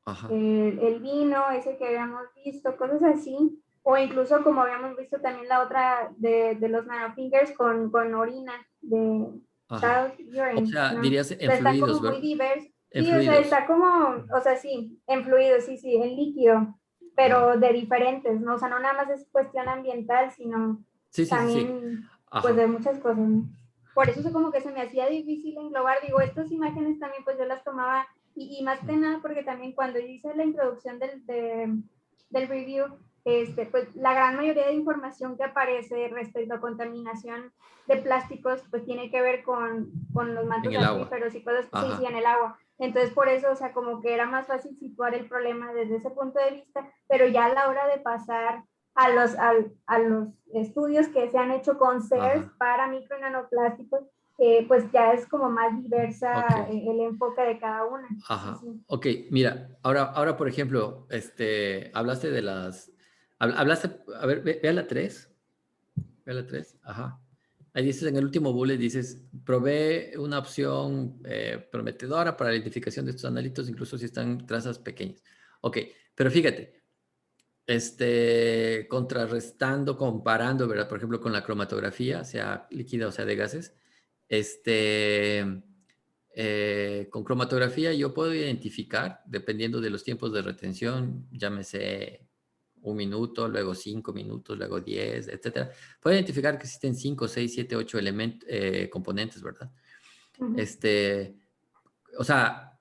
ajá, el vino, ese que habíamos visto, cosas así. O incluso como habíamos visto también la otra de los nanofingers con orina, de ajá. child O urine, sea, ¿no? dirías O en sea, están como fluidos, muy ¿verdad? diversos. En Sí, o sea, fluidos. está como, o sea, sí, en fluido, sí, sí, en líquido, Ajá. pero de diferentes, ¿no? O sea, no nada más es cuestión ambiental, sino Sí, sí, sí, sí. también, pues, de Ajá. muchas cosas, ¿no? Por eso es como que se me hacía difícil englobar, digo, estas imágenes también, pues yo las tomaba, y más que nada porque también cuando yo hice la introducción del review, pues la gran mayoría de información que aparece respecto a contaminación de plásticos, pues tiene que ver con los En mantos el agua. acuíferos y cosas, sí, sí, Ajá. en el agua. Entonces, por eso, o sea, como que era más fácil situar el problema desde ese punto de vista, pero ya a la hora de pasar a los estudios que se han hecho con CERS Ajá. para micro y nanoplásticos, pues ya es como más Ok. diversa el enfoque de cada una. Sí, Ajá. sí. Ok, mira, ahora, por ejemplo, hablaste de las, hablaste, a ver, ve a la 3. Ve a la 3. Ajá. Ahí dices, en el último bullet, dices, provee una opción prometedora para la identificación de estos analitos, incluso si están trazas pequeñas. Ok, pero fíjate, contrarrestando, comparando, ¿verdad? Por ejemplo, con la cromatografía, sea líquida o sea de gases, con cromatografía yo puedo identificar, dependiendo de los tiempos de retención, llámese 1 minuto, luego 5 minutos, luego 10, etcétera. Puedo identificar que existen 5, 6, 7, 8 componentes, ¿verdad? Uh -huh. Este, o sea,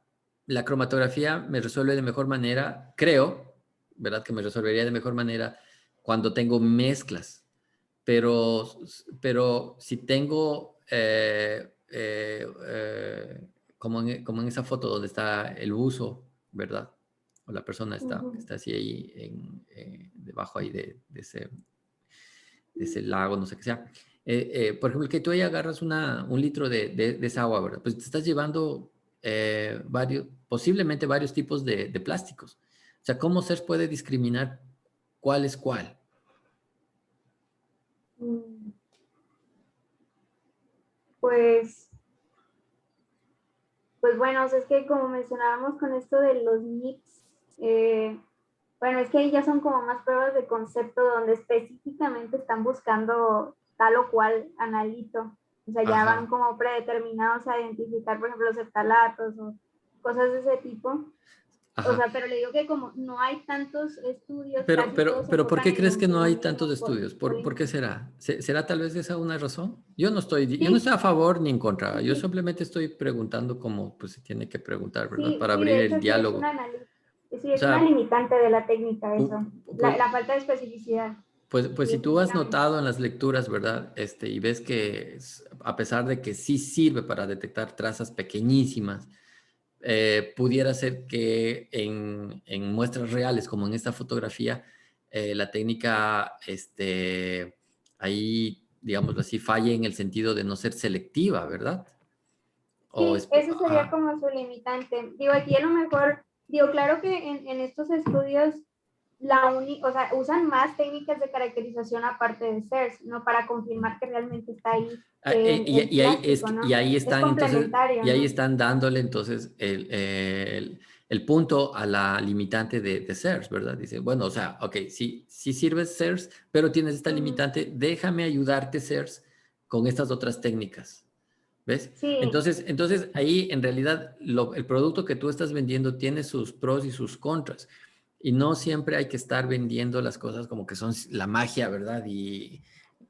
la cromatografía me resuelve de mejor manera, creo, ¿verdad? Que me resolvería de mejor manera cuando tengo mezclas. Pero si tengo, como en esa foto donde está el buzo, ¿verdad? O la persona Uh está, que -huh. está así ahí, debajo ahí de ese lago, no sé qué sea. Por ejemplo, que tú ahí agarras un litro de esa agua, ¿verdad? Pues te estás llevando posiblemente varios tipos de plásticos. O sea, ¿cómo se puede discriminar cuál es cuál? Pues, pues bueno, o sea, es que como mencionábamos con esto de los MIPS, bueno, es que ahí ya son como más pruebas de concepto donde específicamente están buscando tal o cual analito. O sea, ya van Ajá. como predeterminados a identificar, por ejemplo, los ftalatos o cosas de ese tipo. O Ajá. sea, pero le digo que como no hay tantos estudios, Pero, casi pero, todos se pero ¿por enfocan qué crees que en no lo hay tantos mismo estudios? por ¿Por qué indicación. será? ¿Será tal vez esa una razón? Yo no estoy Sí, a favor ni en contra. sí, Yo sí, simplemente estoy preguntando como pues se tiene que preguntar, ¿verdad? sí, Para sí, abrir de el hecho sí es diálogo. una sí, O es una sea, limitante de la técnica eso, pu- pu- la falta de especificidad, pues sí, si tú has definitivamente. notado en las lecturas, ¿verdad? Y ves que a pesar de que sí sirve para detectar trazas pequeñísimas, pudiera ser que en muestras reales, como en esta fotografía, la técnica, ahí, digámoslo así, falle en el sentido de no ser selectiva, ¿verdad? O Sí, ese sería ajá, como su limitante. Digo, aquí a lo mejor, digo, claro que en estos estudios o sea, usan más técnicas de caracterización aparte de CERS, ¿no? Para confirmar que realmente está ahí el plástico, y ¿no? ahí Es están, entonces, complementario, y ahí ¿no? están dándole entonces el punto a la limitante de CERS, ¿verdad? Dice, bueno, o sea, ok, sí sirves CERS, pero tienes esta Uh -huh. limitante, déjame ayudarte CERS con estas otras técnicas, ¿ves? Sí, Entonces ahí en realidad el producto que tú estás vendiendo tiene sus pros y sus contras. Y no siempre hay que estar vendiendo las cosas como que son la magia, ¿verdad? Y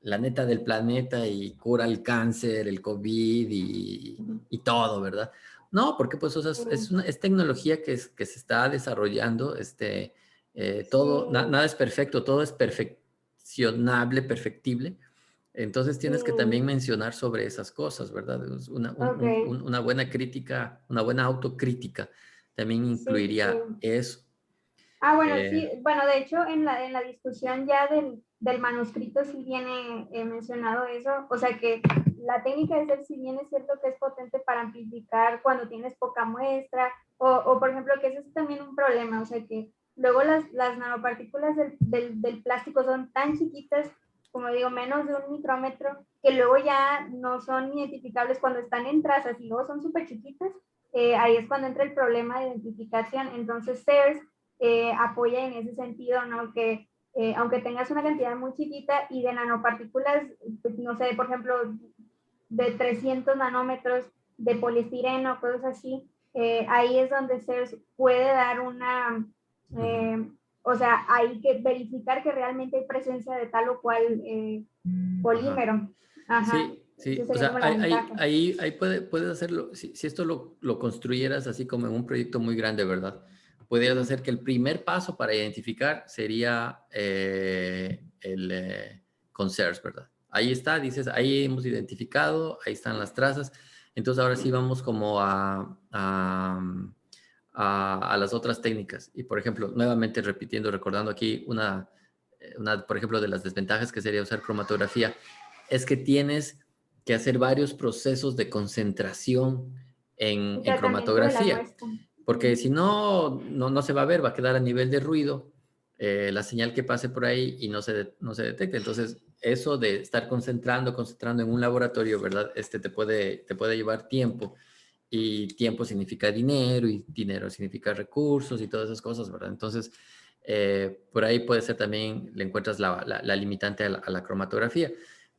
la neta del planeta y cura el cáncer, el COVID y todo, ¿verdad? No, porque pues o sea, es tecnología que se está desarrollando, todo, sí, nada es perfecto, todo es perfeccionable, perfectible. Entonces sí, tienes que también mencionar sobre esas cosas, ¿verdad? Es ok, una buena crítica, una buena autocrítica también sí, sí, incluiría sí. eso. Ah, bueno, Eh, sí, bueno, de hecho en la discusión ya del manuscrito sí viene mencionado eso, o sea que la técnica de ser, si bien es cierto que es potente para amplificar cuando tienes poca muestra, o por ejemplo que ese es también un problema, o sea que luego las nanopartículas del plástico son tan chiquitas, como digo, menos de un micrómetro, que luego ya no son identificables cuando están en trazas y luego son súper chiquitas, ahí es cuando entra el problema de identificación, entonces CERS apoya en ese sentido, ¿no? Que aunque tengas una cantidad muy chiquita y de nanopartículas, pues, no sé, por ejemplo, de 300 nanómetros de poliestireno, cosas así, ahí es donde se puede dar una, ujú. o sea, hay que verificar que realmente hay presencia de tal o cual Ajá. polímero. Ajá, Sí, esa sí, o sería sea, como la ventaja. ahí puedes hacerlo, si esto lo construyeras así como en un proyecto muy grande, ¿verdad? Podrías hacer que el primer paso para identificar sería con CERS, ¿verdad? Ahí está, dices, ahí hemos identificado, ahí están las trazas, entonces ahora sí vamos como a las otras técnicas. Y por ejemplo, nuevamente repitiendo, recordando aquí por ejemplo, de las desventajas que sería usar cromatografía es que tienes que hacer varios procesos de concentración El en tratamiento de la cromatografía, muestra. porque si no, no se va a ver, va a quedar a nivel de ruido la señal que pase por ahí y no se detecta. Entonces, eso de estar concentrando en un laboratorio, ¿verdad? Te puede llevar tiempo y tiempo significa dinero y dinero significa recursos y todas esas cosas, ¿verdad? Entonces, por ahí puede ser también, le encuentras la limitante a la cromatografía.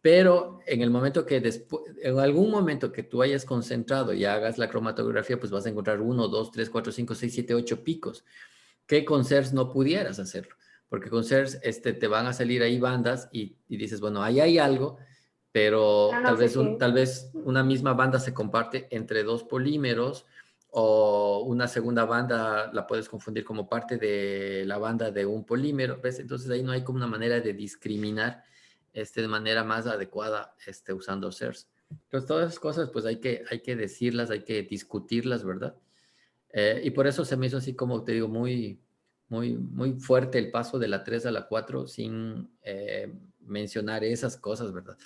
Pero en el momento que después, en algún momento que tú hayas concentrado y hagas la cromatografía, pues vas a encontrar 1, 2, 3, 4, 5, 6, 7, 8 picos que con CERS no pudieras hacerlo, porque con CERS te van a salir ahí bandas y dices, bueno, ahí hay algo, pero Pero no sé qué es. tal vez una misma banda se comparte entre dos polímeros o una segunda banda la puedes confundir como parte de la banda de un polímero, ¿ves? Entonces ahí no hay como una manera de discriminar de manera más adecuada usando CERS. Entonces todas esas cosas pues hay que decirlas, hay que discutirlas, ¿verdad? Y por eso se me hizo así como te digo, muy fuerte el paso de la 3 a la 4 sin mencionar esas cosas, ¿verdad?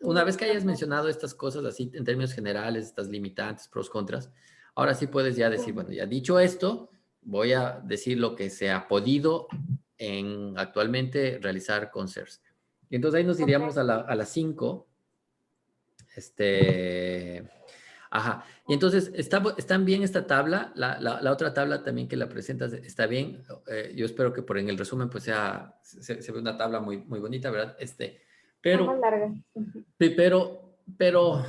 Una vez Sí, que hayas ok. mencionado estas cosas así en términos generales, estas limitantes, pros, contras, ahora sí puedes ya decir, Sí. bueno, ya dicho esto, voy a decir lo que se ha podido actualmente realizar con CERS. Y entonces ahí nos iríamos Ok. a la 5. Este, Ajá. Y entonces, ¿están bien esta tabla? La otra tabla también que la presentas está bien. Yo espero que por en el resumen pues se ve una tabla muy bonita, ¿verdad? Está más Pero, larga. pero,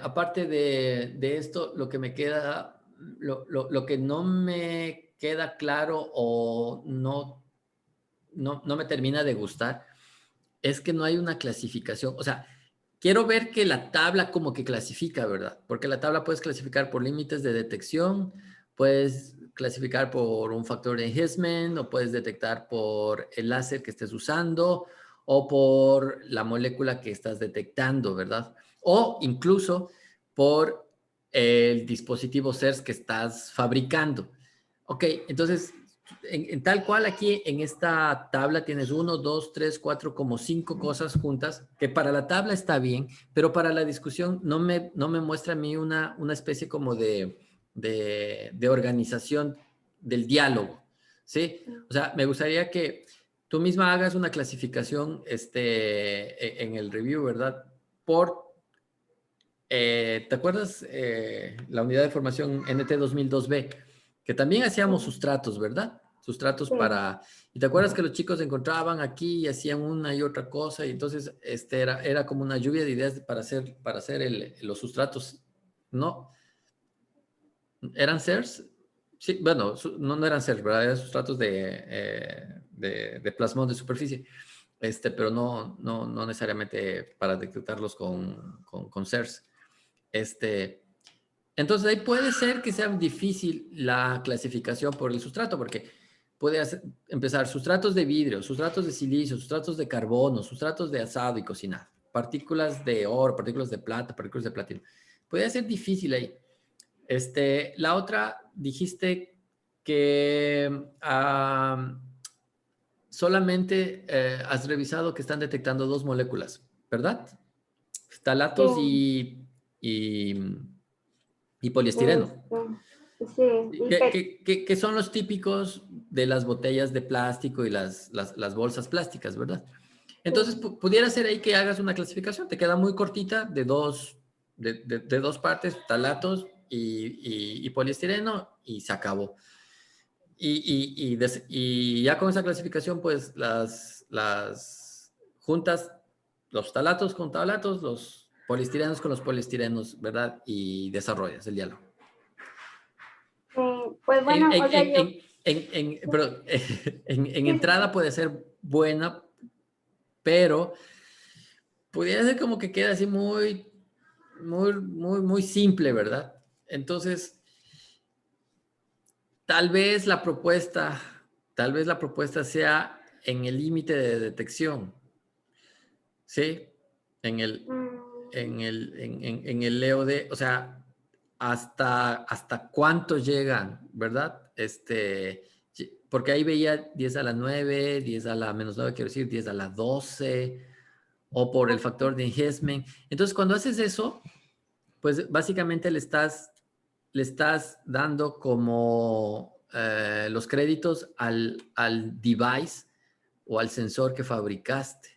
aparte de esto, lo que me queda, lo que no me queda claro o no me termina de gustar es que no hay una clasificación. O sea, quiero ver que la tabla como que clasifica, ¿verdad? Porque la tabla puedes clasificar por límites de detección, puedes clasificar por un factor de Huysman, o puedes detectar por el láser que estés usando, o por la molécula que estás detectando, ¿verdad? O incluso por el dispositivo CERS que estás fabricando. Ok, entonces en tal cual aquí en esta tabla tienes 1, 2, 3, 4, como 5 cosas juntas, que para la tabla está bien, pero para la discusión no me muestra a mí una especie como de organización del diálogo, ¿sí? O sea, me gustaría que tú misma hagas una clasificación en el review, ¿verdad? ¿Te acuerdas la unidad de formación NT 2002B? Que también hacíamos Sí. sustratos, ¿verdad? Sustratos Sí. para... ¿Y te acuerdas que los chicos encontraban aquí y hacían una y otra cosa? Y entonces era como una lluvia de ideas para hacer los sustratos. ¿No? ¿Eran CERS? Sí, bueno, no eran CERS, ¿verdad? Eran sustratos de plasmón de superficie. pero no necesariamente para detectarlos con CERS. Entonces ahí puede ser que sea difícil la clasificación por el sustrato, porque puede empezar sustratos de vidrio, sustratos de silicio, sustratos de carbono, sustratos de asado y cocinado, partículas de oro, partículas de plata, partículas de platino. Puede ser difícil ahí. La otra, dijiste que solamente has revisado que están detectando 2 moléculas, ¿verdad? Ftalatos y poliestireno. Sí, y Que son los típicos de las botellas de plástico y las bolsas plásticas, ¿verdad? Entonces, pudiera ser ahí que hagas una clasificación. Te queda muy cortita de dos partes, ftalatos y poliestireno, y se acabó. Y ya con esa clasificación, pues las juntas, los ftalatos con ftalatos, los poliestirenos con los poliestirenos, ¿verdad? Y desarrollas el diálogo. pues bueno, o sea, yo... En entrada puede ser buena, pero pudiera ser como que queda así muy simple, ¿verdad? Entonces, tal vez la propuesta sea en el límite de detección, ¿sí? En el, en el LEOD, o sea, hasta cuánto llegan, ¿verdad? Porque ahí veía 10 a la 9, 10 a la menos 9, quiero decir, 10 a la 12, o por el factor de Hessman. Entonces, cuando haces eso, pues básicamente le estás dando como los créditos al device o al sensor que fabricaste.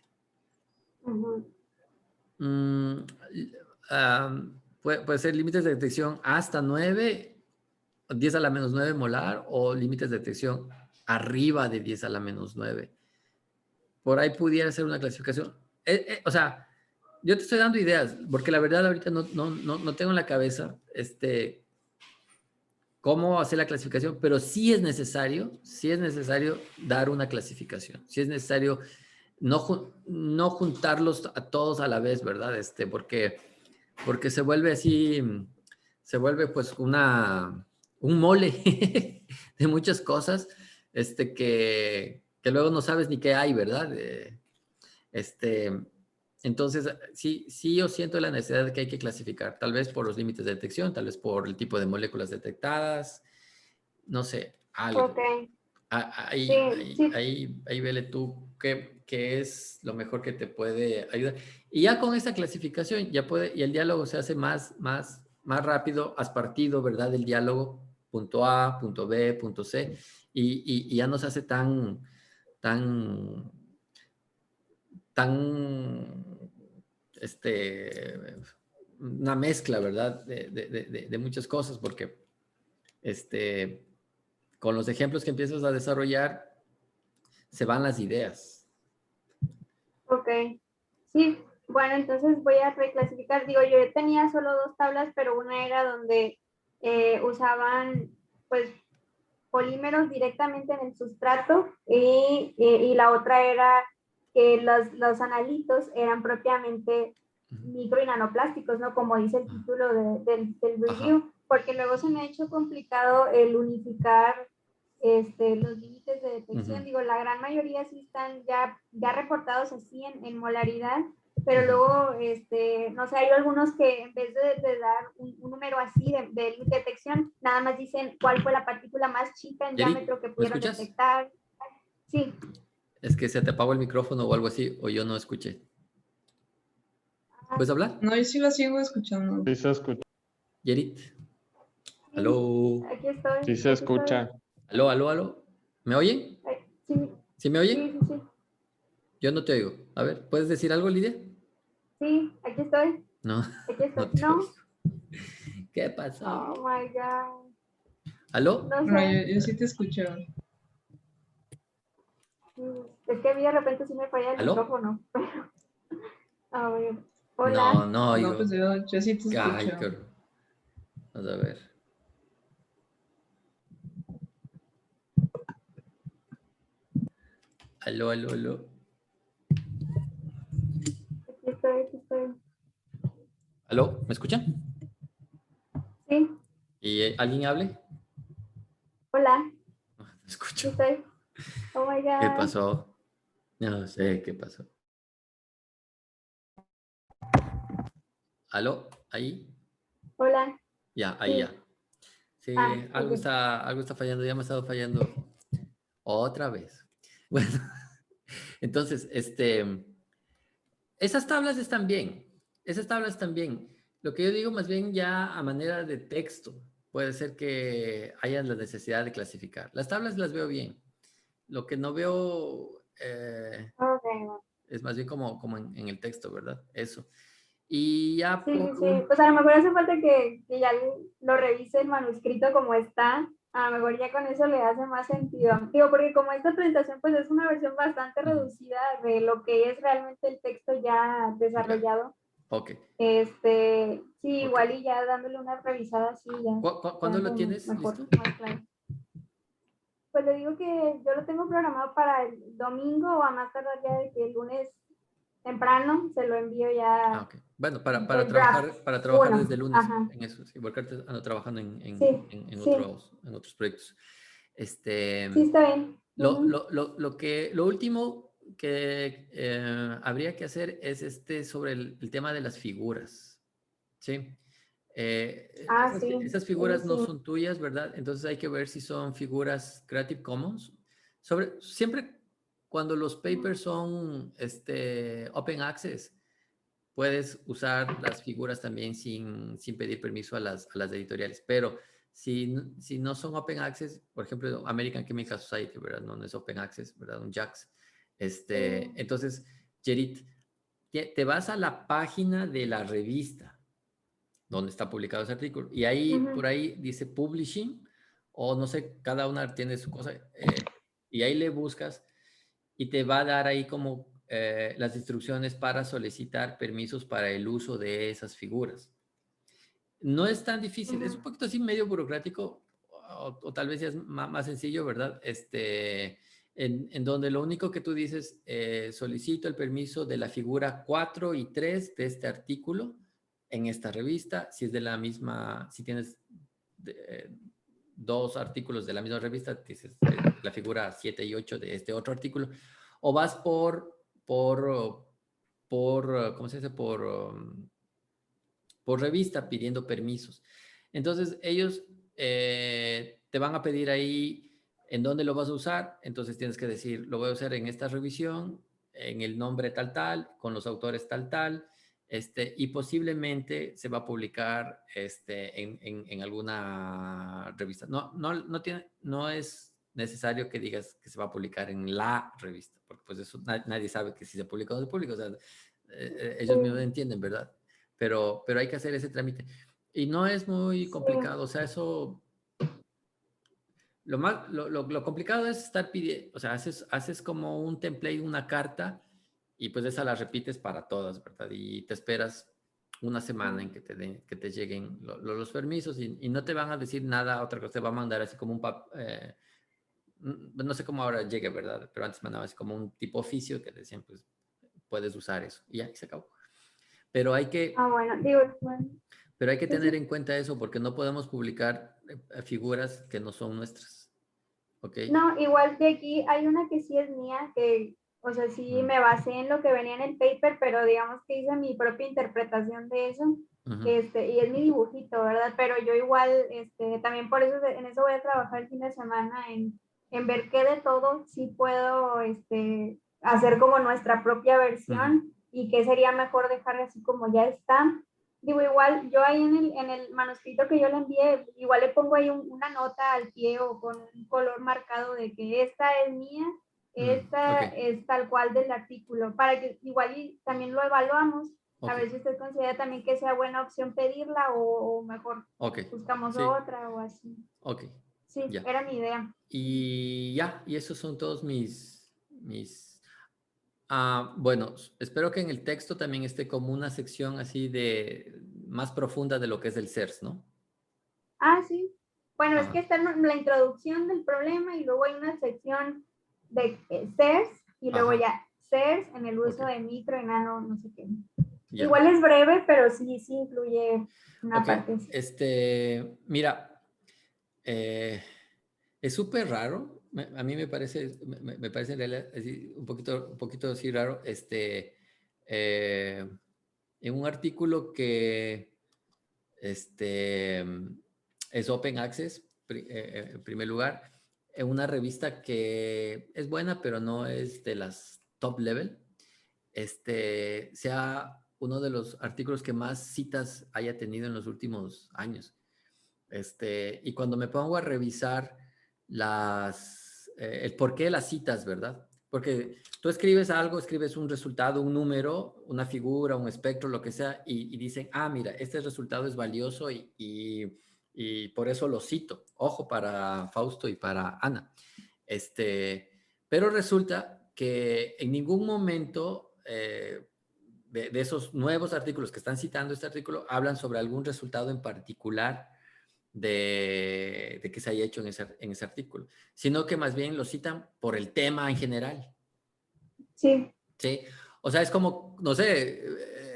Puede ser límites de detección hasta 9, 10 a la menos 9 molar, o límites de detección arriba de 10 a la menos 9. Por ahí pudiera ser una clasificación. O sea, yo te estoy dando ideas, porque la verdad ahorita no tengo en la cabeza cómo hacer la clasificación, pero sí es necesario dar una clasificación. Sí es necesario no juntarlos a todos a la vez, ¿verdad? Porque se vuelve así, se vuelve pues un mole de muchas cosas, que luego no sabes ni qué hay, ¿verdad? Entonces, sí yo siento la necesidad de que hay que clasificar, tal vez por los límites de detección, tal vez por el tipo de moléculas detectadas, no sé, algo. Ok. Ahí vele tú qué es lo mejor que te puede ayudar. Y ya con esta clasificación, y el diálogo se hace más rápido, has partido, ¿verdad? Del diálogo, punto A, punto B, punto C, y ya no se hace tan una mezcla, ¿verdad? De muchas cosas, porque con los ejemplos que empiezas a desarrollar, se van las ideas. Ok. Sí, bueno, entonces voy a reclasificar. Digo, yo tenía solo 2 tablas, pero una era donde usaban, pues, polímeros directamente en el sustrato y la otra era que los analitos eran propiamente micro y nanoplásticos, ¿no? Como dice el título del review, ajá, porque luego se me ha hecho complicado el unificar los límites de detección. Digo, la gran mayoría sí están ya reportados así en molaridad, pero luego, no sé, hay algunos que en vez de dar un número así de detección, nada más dicen cuál fue la partícula más chica en diámetro que pudieron detectar. Sí. Es que se te apagó el micrófono o algo así, o yo no escuché. ¿Puedes hablar? No, yo sí lo sigo escuchando. Sí se escucha. Yerit. ¿Aló? Aquí estoy. Sí se escucha. ¿Aló? ¿Me oyen? Sí. ¿Sí me oyen? Sí. Yo no te oigo. A ver, ¿puedes decir algo, Lidia? Sí, aquí estoy. No, Aquí estoy. no te ¿No? oigo. ¿Qué pasó? Oh my God. ¿Aló? No sé. No, yo sí te escucho. Es que a mí de repente sí me falla el ¿Aló? micrófono. A ver. Hola. No oigo. No, pues yo sí te Ay, escucho. vamos a ver. ¿Aló? ¿Aló? ¿Me escuchan? Sí, ¿Y alguien hable? hola, No, no sí escucho. estoy. Oh my ¿Qué God. pasó? No sé qué pasó. ¿Aló? ¿Ahí? Hola, Ya, ahí sí. ya. Sí, Ah, ok. algo está fallando, ya me ha estado fallando otra vez. Bueno, entonces, esas tablas están bien. Esas tablas están bien. Lo que yo digo más bien ya a manera de texto, puede ser que haya la necesidad de clasificar. Las tablas las veo bien. Lo que no veo Ok, es más bien como en el texto, ¿verdad? Eso. Y ya sí, por sí, sí. un... Pues a lo mejor hace falta que ya lo revise el manuscrito como está. A lo mejor ya con eso le hace más sentido. Digo, porque como esta presentación pues es una versión bastante Ujú, reducida de lo que es realmente el texto ya ya, desarrollado, ok, sí, ok. igual y ya dándole una revisada así ya ¿Cuándo queda lo como tienes mejor, listo? más claro. Pues le digo que yo lo tengo programado para el domingo o a más tardar ya de que el lunes temprano se lo envío Ah, ya ok. Bueno, el draft para trabajar uno. desde el lunes Ajá. en eso, sí, porque ahorita ando trabajando Sí, sí, en otros proyectos. Este, sí está bien. Ujú. lo último que habría que hacer es sobre el tema de las figuras, ¿sí? Ah, sí, Esas eso figuras no sí. son tuyas, ¿verdad? Entonces hay que ver si son figuras Creative Commons. Siempre cuando los papers son open access, puedes usar las figuras también sin pedir permiso a las editoriales, pero si no son open access, por ejemplo, American Chemical Society, ¿verdad? No, no es open access, ¿verdad? Un JAX. Sí. Entonces, Jerit, te vas a la página de la revista donde está publicado ese artículo y ahí, por Ujú. ahí dice publishing o no sé, cada una tiene su cosa y ahí le buscas y te va a dar ahí como las instrucciones para solicitar permisos para el uso de esas figuras. No es tan difícil, es un Ujú. poquito así medio burocrático o tal vez ya es más sencillo, ¿verdad? En donde lo único que tú dices, solicito el permiso de la figura 4 y 3 de este artículo en esta revista, si es de la misma, si tienes dos artículos de la misma revista, dices la figura 7 y 8 de este otro artículo, o vas ¿cómo se dice? Por revista pidiendo permisos. Entonces, ellos te van a pedir ahí en dónde lo vas a usar. Entonces, tienes que decir, lo voy a usar en esta revisión, en el nombre tal, tal, con los autores tal, tal. Y posiblemente se va a publicar en alguna revista. No es necesario que digas que se va a publicar en la revista, porque pues eso nadie sabe que si se publica o no se publica. O sea, ellos mismos Sí, entienden, ¿verdad? Pero hay que hacer ese trámite. Y no es muy sí. complicado, o sea, eso, lo complicado es estar pidiendo, o sea, haces como un template, una carta, y pues esa la repites para todas, ¿verdad? Y te esperas una semana en que que te lleguen los permisos y no te van a decir nada, otra cosa, te va a mandar así como no sé cómo ahora llegue, ¿verdad? Pero antes mandaba así como un tipo oficio que decían, pues, puedes usar eso. Y ya, y se acabó. Pero hay Ah, que, bueno, digo, bueno, Pero hay que sí, tener sí. en cuenta eso porque no podemos publicar figuras que no son nuestras. ¿Ok? No, igual de aquí hay una que sí es mía, que, o sea, sí Mm, me basé en lo que venía en el paper, pero digamos que hice mi propia interpretación de eso, ujú, y es mi dibujito, ¿verdad? Pero yo igual, también por eso, en eso voy a trabajar el fin de semana, en ver qué de todo sí puedo, hacer como nuestra propia ujú. versión y qué sería mejor dejar así como ya está. Digo, igual, yo ahí en el manuscrito que yo le envié, igual le pongo ahí una nota al pie o con un color marcado de que esta es mía, Ok, esta es tal cual del artículo, para que igual y también lo evaluamos, a ok, ver si usted considera también que sea buena opción pedirla o mejor ok. buscamos Sí, otra o así. ok, Sí, ya. era mi idea. Y ya, y esos son todos bueno, espero que en el texto también esté como una sección así de más profunda de lo que es el CERS, ¿no? Ah, sí. Bueno, es que Ajá, está en la introducción del problema y luego hay una sección de CERS y luego ajá, ya CERS en el ok. uso de micro, enano, no sé qué. Ya. Igual es breve, pero sí incluye una Ok, parte. mira, es súper raro. A mí me parece, me parece en realidad así, un poquito así raro. En un artículo que es Open Access, en primer lugar, en una revista que es buena, pero no es de las top level, sea uno de los artículos que más citas haya tenido en los últimos años. Y cuando me pongo a revisar el porqué de las citas, ¿verdad? Porque tú escribes algo, escribes un resultado, un número, una figura, un espectro, lo que sea, y dicen, ah, mira, este resultado es valioso y por eso lo cito. Ojo para Fausto y para Ana. Pero resulta que en ningún momento de esos nuevos artículos que están citando este artículo hablan sobre algún resultado en particular de que se haya hecho en ese artículo, sino que más bien lo citan por el tema en general. Sí. ¿Sí? O sea, es como, no sé,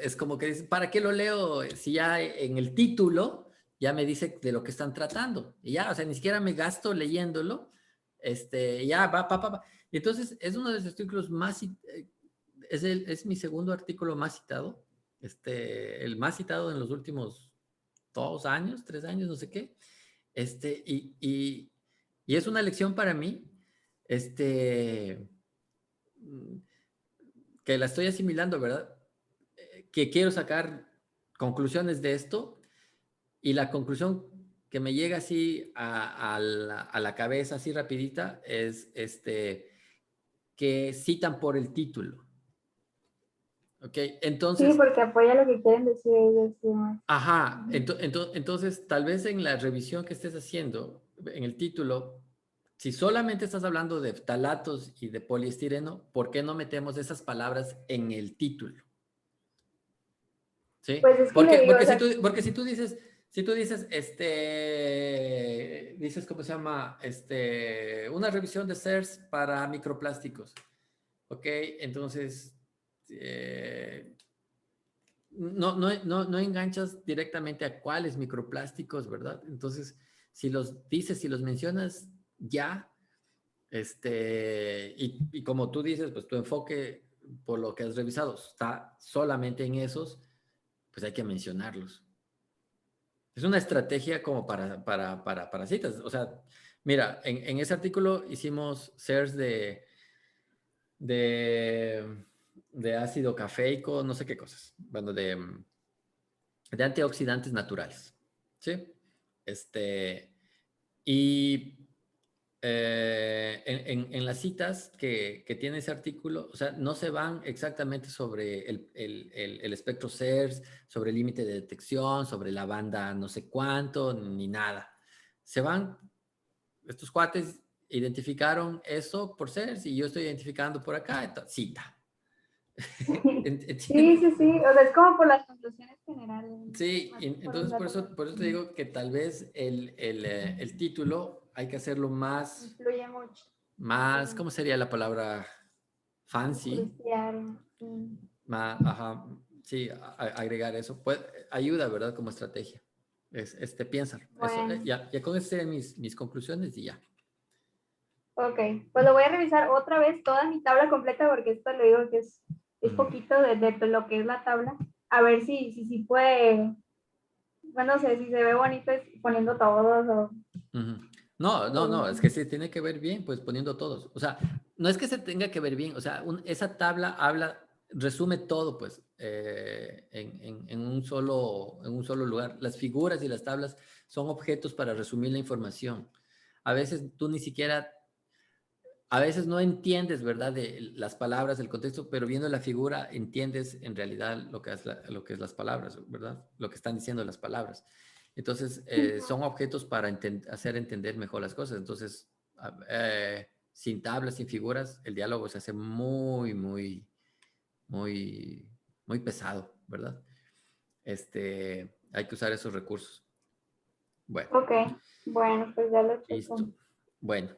es como que ¿para qué lo leo si ya en el título ya me dice de lo que están tratando? Y ya, o sea, ni siquiera me gasto leyéndolo, ya va. Y entonces es uno de los artículos más, es mi segundo artículo más citado, el más citado en los últimos 2 años, 3 años, no sé qué. Y es una lección para mí, mm, que la estoy asimilando, ¿verdad? Que quiero sacar conclusiones de esto y la conclusión que me llega así a la cabeza, así rapidita, es que citan por el título. ¿Ok? Sí, Entonces, porque apoya lo que quieren decir ellos y demás. ajá, entonces tal vez en la revisión que estés haciendo, en el título, si solamente estás hablando de ftalatos y de poliestireno, ¿por qué no metemos esas palabras en el título? ¿Sí? Pues es que le Porque, digo, porque, o si sea, tú, porque si tú dices, dices, ¿cómo se llama? Una revisión de CERS para microplásticos. ¿Ok? Entonces, no enganchas directamente a cuáles microplásticos, ¿verdad? Entonces, si los dices, si los mencionas ya, y como tú dices, pues tu enfoque, por lo que has revisado, está solamente en esos, pues hay que mencionarlos. Es una estrategia como para citas. O sea, mira, en ese artículo hicimos shares de, de ácido cafeico, no sé qué cosas. Bueno, de antioxidantes naturales. ¿Sí? Y en las citas que tiene ese artículo, o sea, no se van exactamente sobre el espectro CERS, sobre el límite de detección, sobre la banda no sé cuánto, ni nada. Se van, estos cuates identificaron eso por CERS y yo estoy identificando por acá, entonces, cita. sí, ¿Entiendes? sí, sí, o sea, es como por las conclusiones generales, Sí, más por un entonces dato más por eso te digo que tal vez el título hay que hacerlo influye mucho. ¿cómo sería la palabra? Fancy, Crucial. más, ajá, sí, agregar eso, pues ayuda, ¿verdad? Como estrategia. Piensa, eso, Bueno, ya con eso serían mis conclusiones y ya. ok, pues lo voy a revisar otra vez toda mi tabla completa porque esto le digo que es Ujú, poquito de lo que es la tabla. A ver si puede, bueno, no sé si se ve bonito poniendo todos o... ujú. No, es que se tiene que ver bien, pues poniendo todos. O sea, no es que se tenga que ver bien, o sea, esa tabla resume todo, pues, en un solo lugar. Las figuras y las tablas son objetos para resumir la información. A veces tú ni siquiera a veces no entiendes, ¿verdad? De las palabras, el contexto, pero viendo la figura entiendes en realidad lo que es las palabras, ¿verdad? Lo que están diciendo las palabras. Entonces, son objetos para hacer entender mejor las cosas. Entonces, sin tablas, sin figuras, el diálogo se hace muy, muy pesado, ¿verdad? Hay que usar esos recursos. Bueno, Ok, bueno, pues ya lo checo. listo. Bueno,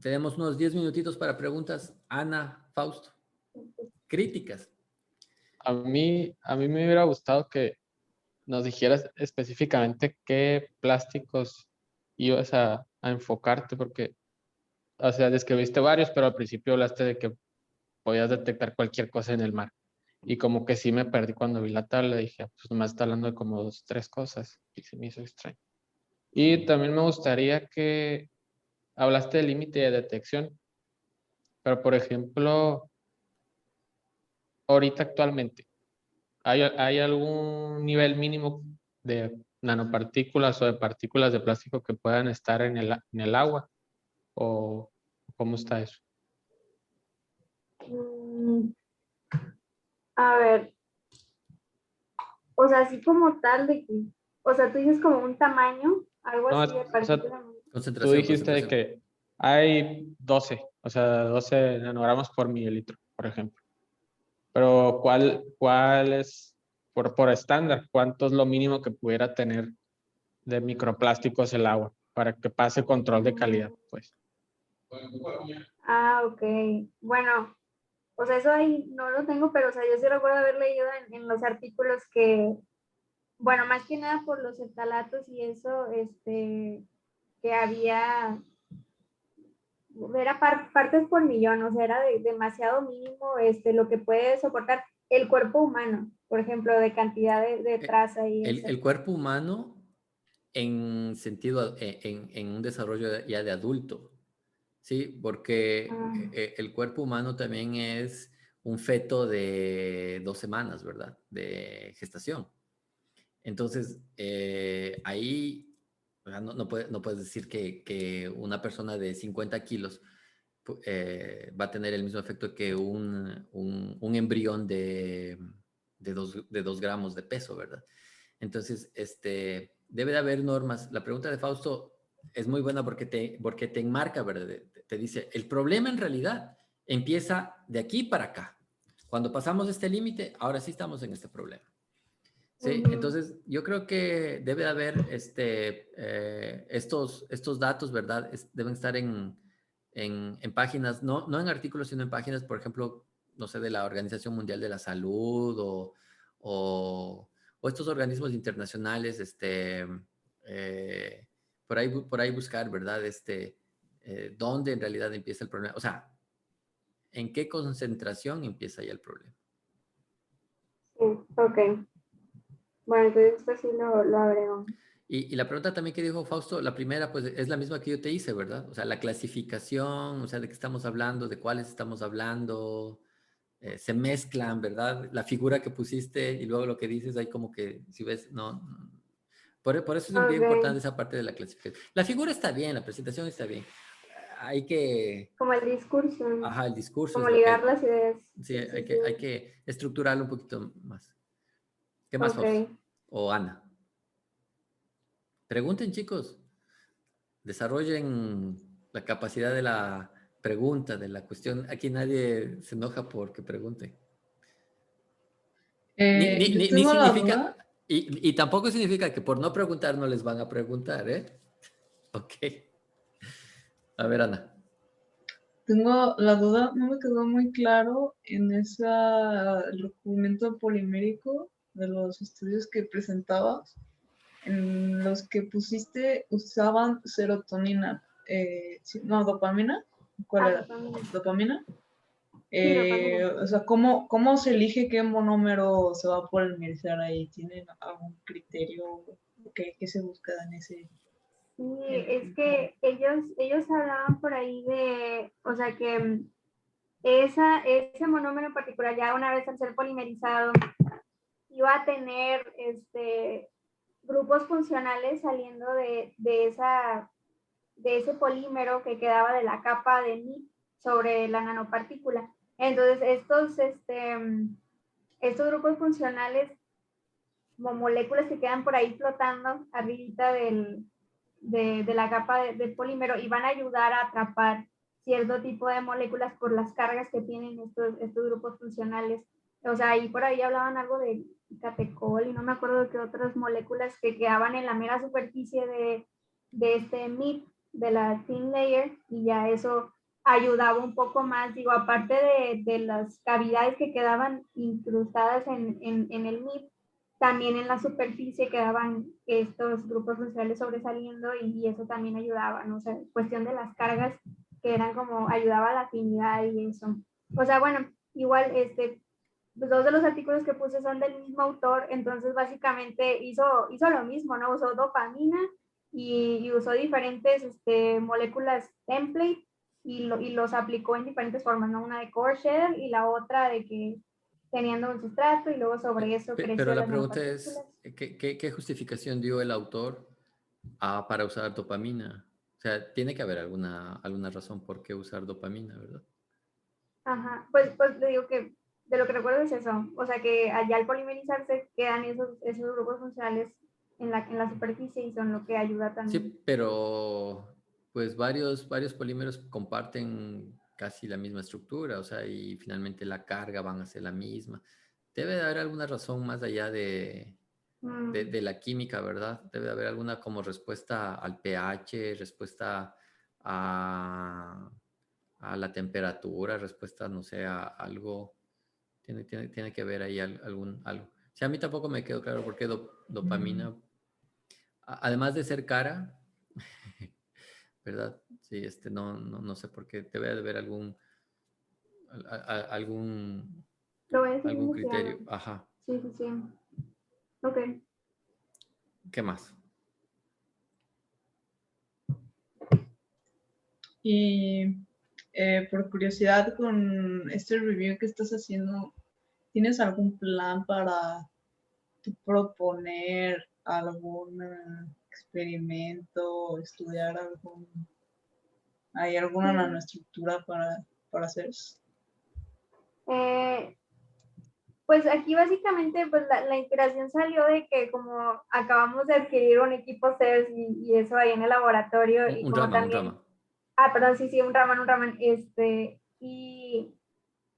tenemos unos 10 minutitos para preguntas. Ana, Fausto. Críticas. a mí me hubiera gustado que nos dijeras específicamente qué plásticos ibas a enfocarte, porque, o sea, describiste varios, pero al principio hablaste de que podías detectar cualquier cosa en el mar. Y como que sí me perdí cuando vi la tabla, dije, pues nomás está hablando de como 2, 3 cosas, y se me hizo extraño. Y también me gustaría que hablaste del límite de detección, pero por ejemplo, ahorita actualmente, ¿hay algún nivel mínimo de nanopartículas o de partículas de plástico que puedan estar en el agua? ¿O cómo está eso? Mm, a ver, o sea, así como tal de que, o sea, tú dices como un tamaño, algo No, así de o sea, partícula. tú Concentración, dijiste de concentración. que hay 12, o sea, 12 nanogramos por mililitro, por ejemplo. Pero ¿cuál es, por estándar, cuánto es lo mínimo que pudiera tener de microplásticos el agua para que pase control de calidad, pues? Ah, ok. Bueno, o sea, eso ahí no lo tengo, pero o sea, yo sí recuerdo haber leído en los artículos que, bueno, más que nada por los ftalatos y eso, que había, era partes por millón, o sea, era demasiado mínimo lo que puede soportar el cuerpo humano, por ejemplo, de cantidad de traza y eso. El cuerpo humano en sentido, en un desarrollo ya de adulto, ¿sí? Porque Ah, el cuerpo humano también es un feto de 2 semanas, ¿verdad? De gestación. Entonces, ahí o sea, no puedes decir que una persona de 50 kilos va a tener el mismo efecto que un embrión de 2 gramos de peso, ¿verdad? Entonces, debe de haber normas. La pregunta de Fausto es muy buena porque te enmarca, ¿verdad? Te dice, el problema en realidad empieza de aquí para acá. Cuando pasamos este límite, ahora sí estamos en este problema. Sí, ujú. entonces yo creo que debe de haber estos datos, ¿verdad? Deben estar en páginas, no en artículos, sino en páginas, por ejemplo, no sé, de la Organización Mundial de la Salud o, o estos organismos internacionales, eh, por ahí buscar, ¿verdad? ¿Dónde en realidad empieza el problema? O sea, ¿en qué concentración empieza ya el problema? Sí, ok. Bueno, entonces esto sí lo agrego. Y la pregunta también que dijo Fausto, la primera, pues es la misma que yo te hice, ¿verdad? O sea, la clasificación, o sea, de qué estamos hablando, de cuáles estamos hablando, se mezclan, ¿verdad? La figura que pusiste y luego lo que dices, ahí como que, si ves, no. Por eso es bien Ok, importante esa parte de la clasificación. La figura está bien, la presentación está bien. Hay que, como el discurso, ajá, el discurso es como lo ligar que, las ideas. sí, Sí, sí, sí. hay que estructurarlo un poquito más. ¿Qué más, Ok. Fausto? O Ana. Pregunten, chicos. Desarrollen la capacidad de la pregunta, de la cuestión. Aquí nadie se enoja porque pregunte. Yo Ni tengo la significa, duda, y tampoco significa que por no preguntar no les van a preguntar, ¿eh? Ok. A ver, Ana. no me quedó muy claro en el documento polimérico de los estudios que presentabas, en los que pusiste usaban serotonina, sí, no, dopamina, ¿cuál Ah, era? dopamina. ¿Dopamina? Sí, dopamina. O sea, ¿cómo se elige qué monómero se va a polimerizar ahí? ¿Tienen algún criterio? ¿Qué se busca en ese? Sí, es que ellos hablaban por ahí de, o sea, que ese monómero en particular, ya una vez al ser polimerizado, iba a tener grupos funcionales saliendo de ese polímero que quedaba de la capa de NIT sobre la nanopartícula. Entonces, estos grupos funcionales, como moléculas que quedan por ahí flotando arribita de la capa de polímero, y van a ayudar a atrapar cierto tipo de moléculas por las cargas que tienen estos grupos funcionales. O sea, ahí por ahí hablaban algo de catecol y no me acuerdo de qué otras moléculas que quedaban en la mera superficie de este MIT, de la thin layer, y ya eso ayudaba un poco más, digo, aparte de las cavidades que quedaban incrustadas en el MIP, también en la superficie quedaban estos grupos funcionales sobresaliendo y eso también ayudaba, ¿no? O sea, cuestión de las cargas que eran como, ayudaba a la afinidad y eso. O sea, bueno, igual, pues dos de los artículos que puse son del mismo autor, entonces básicamente hizo lo mismo, ¿no? Usó dopamina y usó diferentes moléculas template y los aplicó en diferentes formas, ¿no? Una de core share y la otra de que teniendo un sustrato y luego sobre eso creció Pero la las pregunta es, nanopartículas. ¿qué justificación dio el autor para usar dopamina? O sea, tiene que haber alguna razón por qué usar dopamina, ¿verdad? Ajá, pues le digo que de lo que recuerdo es eso, o sea que allá al polimerizarse quedan esos grupos funcionales en la superficie y son lo que ayuda también. Sí, pero pues varios polímeros comparten casi la misma estructura, o sea, y finalmente la carga van a ser la misma. Debe de haber alguna razón más allá de la química, ¿verdad? Debe de haber alguna como respuesta al pH, respuesta a, a la temperatura, respuesta, no sé, a algo. Tiene que ver ahí algo. Sí, a mí tampoco me quedó claro por qué dopamina, además de ser cara, ¿verdad? Sí, no sé por qué. Debe de haber algún, Lo voy a seguir algún investigando. criterio. Ajá. Sí, sí, sí. Ok. ¿Qué más? Y por curiosidad, con este review que estás haciendo, ¿tienes algún plan para tú proponer algún experimento, estudiar hay alguna nanoestructura para hacer eso? Pues aquí básicamente pues la inspiración salió de que como acabamos de adquirir un equipo CERS y eso ahí en el laboratorio y Un como Raman, un también, Raman. perdón, sí, un Raman,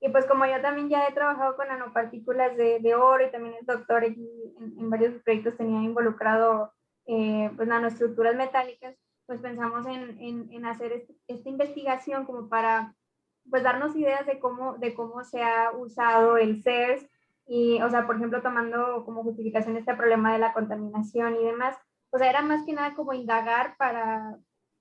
y pues como yo también ya he trabajado con nanopartículas de oro y también el doctor aquí en varios proyectos tenía involucrado pues nanoestructuras metálicas, pues pensamos en hacer esta investigación como para pues darnos ideas de cómo se ha usado el CERS y, o sea, por ejemplo, tomando como justificación este problema de la contaminación y demás. O sea, era más que nada como indagar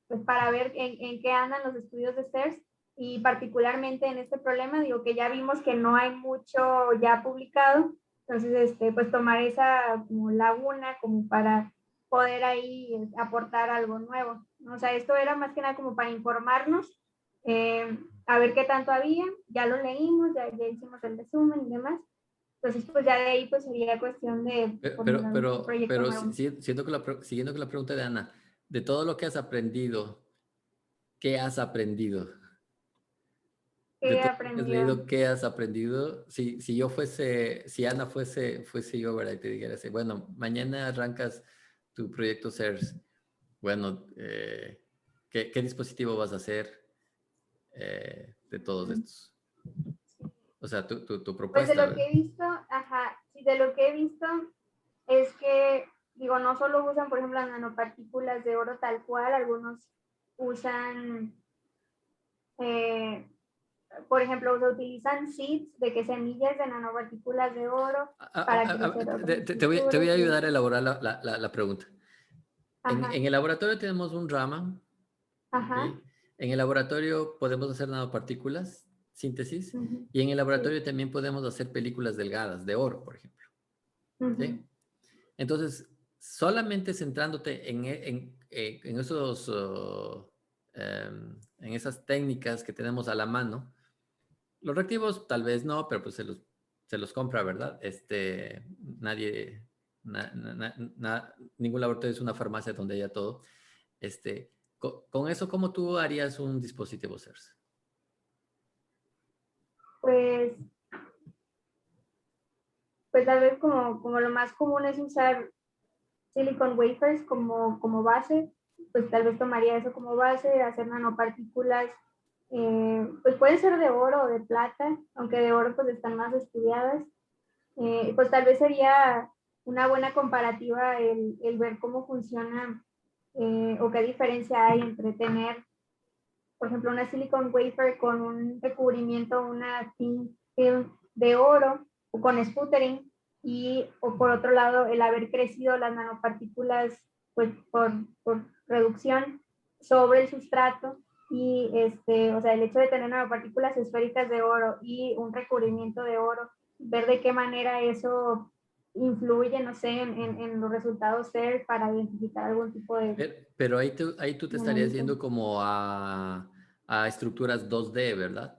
pues para ver en qué andan los estudios de CERS y particularmente en este problema, digo que ya vimos que no hay mucho ya publicado, entonces, pues tomar esa como laguna como para poder ahí aportar algo nuevo. O sea, esto era más que nada como para informarnos, a ver qué tanto había, ya lo leímos, ya hicimos el resumen y demás. Entonces, pues ya de ahí pues sería cuestión de formular un proyecto nuevo. Siguiendo con la pregunta de Ana, de todo lo que has aprendido, ¿qué has aprendido? ¿Qué De he todo lo que has aprendido? leído, ¿qué has aprendido? Si Ana fuese yo, ¿verdad? Y te dijera así, bueno, mañana arrancas tu proyecto CERS. Bueno, ¿qué dispositivo vas a hacer de todos estos? O sea, tu Pues de propuesta, lo que ¿verdad? he visto, ajá, sí, de lo que he visto es que, digo, no solo usan, por ejemplo, las nanopartículas de oro tal cual, algunos usan, eh, por ejemplo, utilizan seeds de que semillas de nanopartículas de oro para crecer otras Te voy estructuras. a ayudar a elaborar la pregunta. Ajá, En el laboratorio tenemos un Raman, ajá, ¿sí? En el laboratorio podemos hacer nanopartículas, síntesis, uh-huh, y en el sí, laboratorio también podemos hacer películas delgadas de oro, por ejemplo, uh-huh, ¿sí? Entonces, solamente centrándote en esos, en esas técnicas que tenemos a la mano, los reactivos tal vez no, pero pues se los compra, ¿verdad? Nadie, ningún laboratorio es una farmacia donde haya todo. Con eso, ¿cómo tú harías un dispositivo CERS? pues, pues tal vez como lo más común es usar silicon wafers como base, pues tal vez tomaría eso como base, hacer nanopartículas, pues pueden ser de oro o de plata, aunque de oro pues están más estudiadas, pues tal vez sería una buena comparativa el ver cómo funciona o qué diferencia hay entre tener por ejemplo, una silicon wafer con un recubrimiento, una thin film de oro o con sputtering, o por otro lado, el haber crecido las nanopartículas pues, por reducción sobre el sustrato y o sea, el hecho de tener nanopartículas esféricas de oro y un recubrimiento de oro, ver de qué manera eso influye, no sé, en los resultados SER para identificar algún tipo de... Pero ahí tú te estarías analito. yendo como a estructuras 2D, ¿verdad?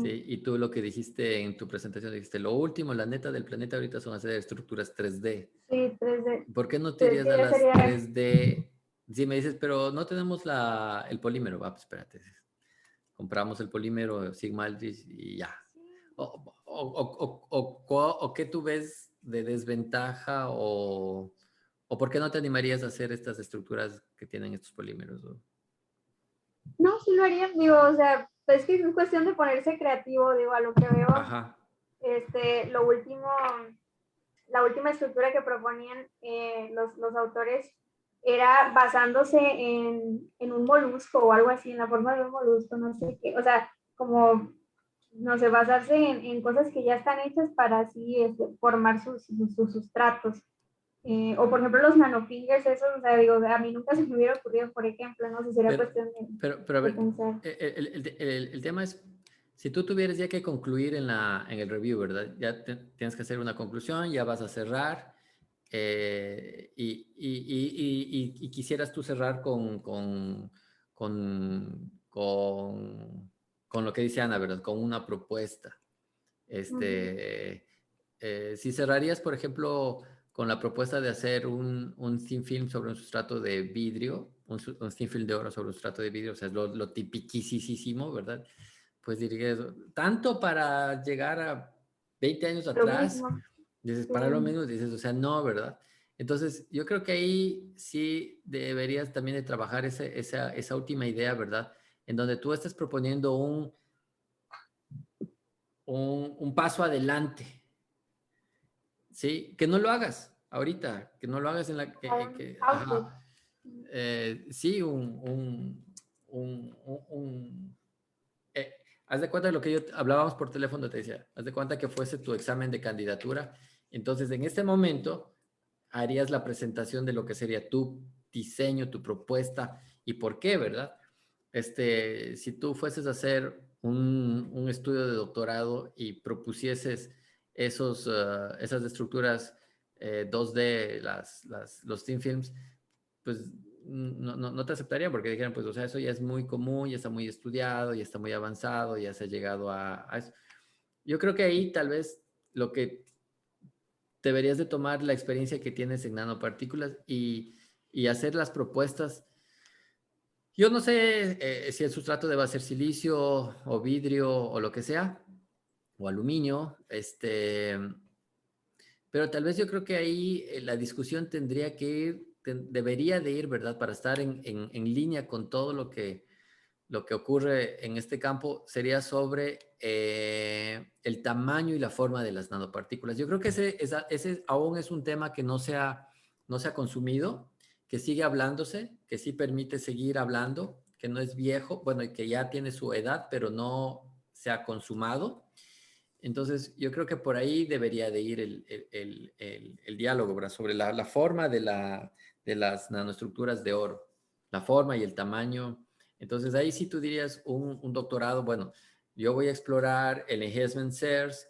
Sí, y tú lo que dijiste en tu presentación, dijiste, lo último, la neta del planeta ahorita son hacer estructuras 3D. Sí, 3D. ¿Por qué no te Pero es irías que a ya las sería... 3D? Si me dices, pero no tenemos el polímero, va, pues espérate. Compramos el polímero Sigma Aldrich y ya. O qué tú ves de desventaja o por qué no te animarías a hacer estas estructuras que tienen estos polímeros? No, sí lo haría, digo, o sea, es que es cuestión de ponerse creativo, digo, a lo que veo, Ajá. lo último, la última estructura que proponían los autores era basándose en un molusco o algo así, en la forma de un molusco, no sé qué, o sea, como, no sé, basarse en cosas que ya están hechas para así formar sus sustratos. O por ejemplo los nanofingers, esos, o sea, digo, a mí nunca se me hubiera ocurrido, por ejemplo, no sé, si sería Pero, cuestión pero a de ver, pensar. el tema es, si tú tuvieras ya que concluir en el review, ¿verdad? Ya tienes que hacer una conclusión, ya vas a cerrar, y quisieras tú cerrar con lo que dice Ana, ¿verdad? Con una propuesta. Si cerrarías, por ejemplo, con la propuesta de hacer un thin film sobre un sustrato de vidrio, un thin film de oro sobre un sustrato de vidrio, o sea, es lo tipiquísimo, ¿verdad? Pues dirías, tanto para llegar a 20 años Lo atrás, mismo. dices, Sí. para lo menos dices, o sea, no, ¿verdad? Entonces, yo creo que ahí sí deberías también de trabajar esa última idea, ¿verdad? En donde tú estés proponiendo un paso adelante, ¿sí? Que no lo hagas ahorita, que no lo hagas en la... Output. Ajá. Sí, eh, haz de cuenta de lo que yo hablábamos por teléfono, te decía, haz de cuenta que fuese tu examen de candidatura. Entonces, en este momento, harías la presentación de lo que sería tu diseño, tu propuesta y por qué, ¿verdad? Si tú fueses a hacer un estudio de doctorado y propusieses esas estructuras 2D, los thin films, pues no te aceptarían porque dijeran, pues, o sea, eso ya es muy común, ya está muy estudiado, ya está muy avanzado, ya se ha llegado a eso. Yo creo que ahí tal vez lo que deberías de tomar la experiencia que tienes en nanopartículas y hacer las propuestas. Yo no sé si el sustrato deba ser silicio o vidrio o lo que sea, o aluminio, pero tal vez yo creo que ahí la discusión tendría que ir, debería de ir, ¿verdad? Para estar en línea con todo lo que ocurre en este campo, sería sobre el tamaño y la forma de las nanopartículas. Yo creo que ese aún es un tema que no se ha consumido, que sigue hablándose, que sí permite seguir hablando, que no es viejo, bueno, y que ya tiene su edad, pero no se ha consumado. Entonces, yo creo que por ahí debería de ir el diálogo, ¿verdad? Sobre la forma de las nanoestructuras de oro, la forma y el tamaño. Entonces, ahí sí tú dirías un doctorado, bueno, yo voy a explorar el enhancement SERS,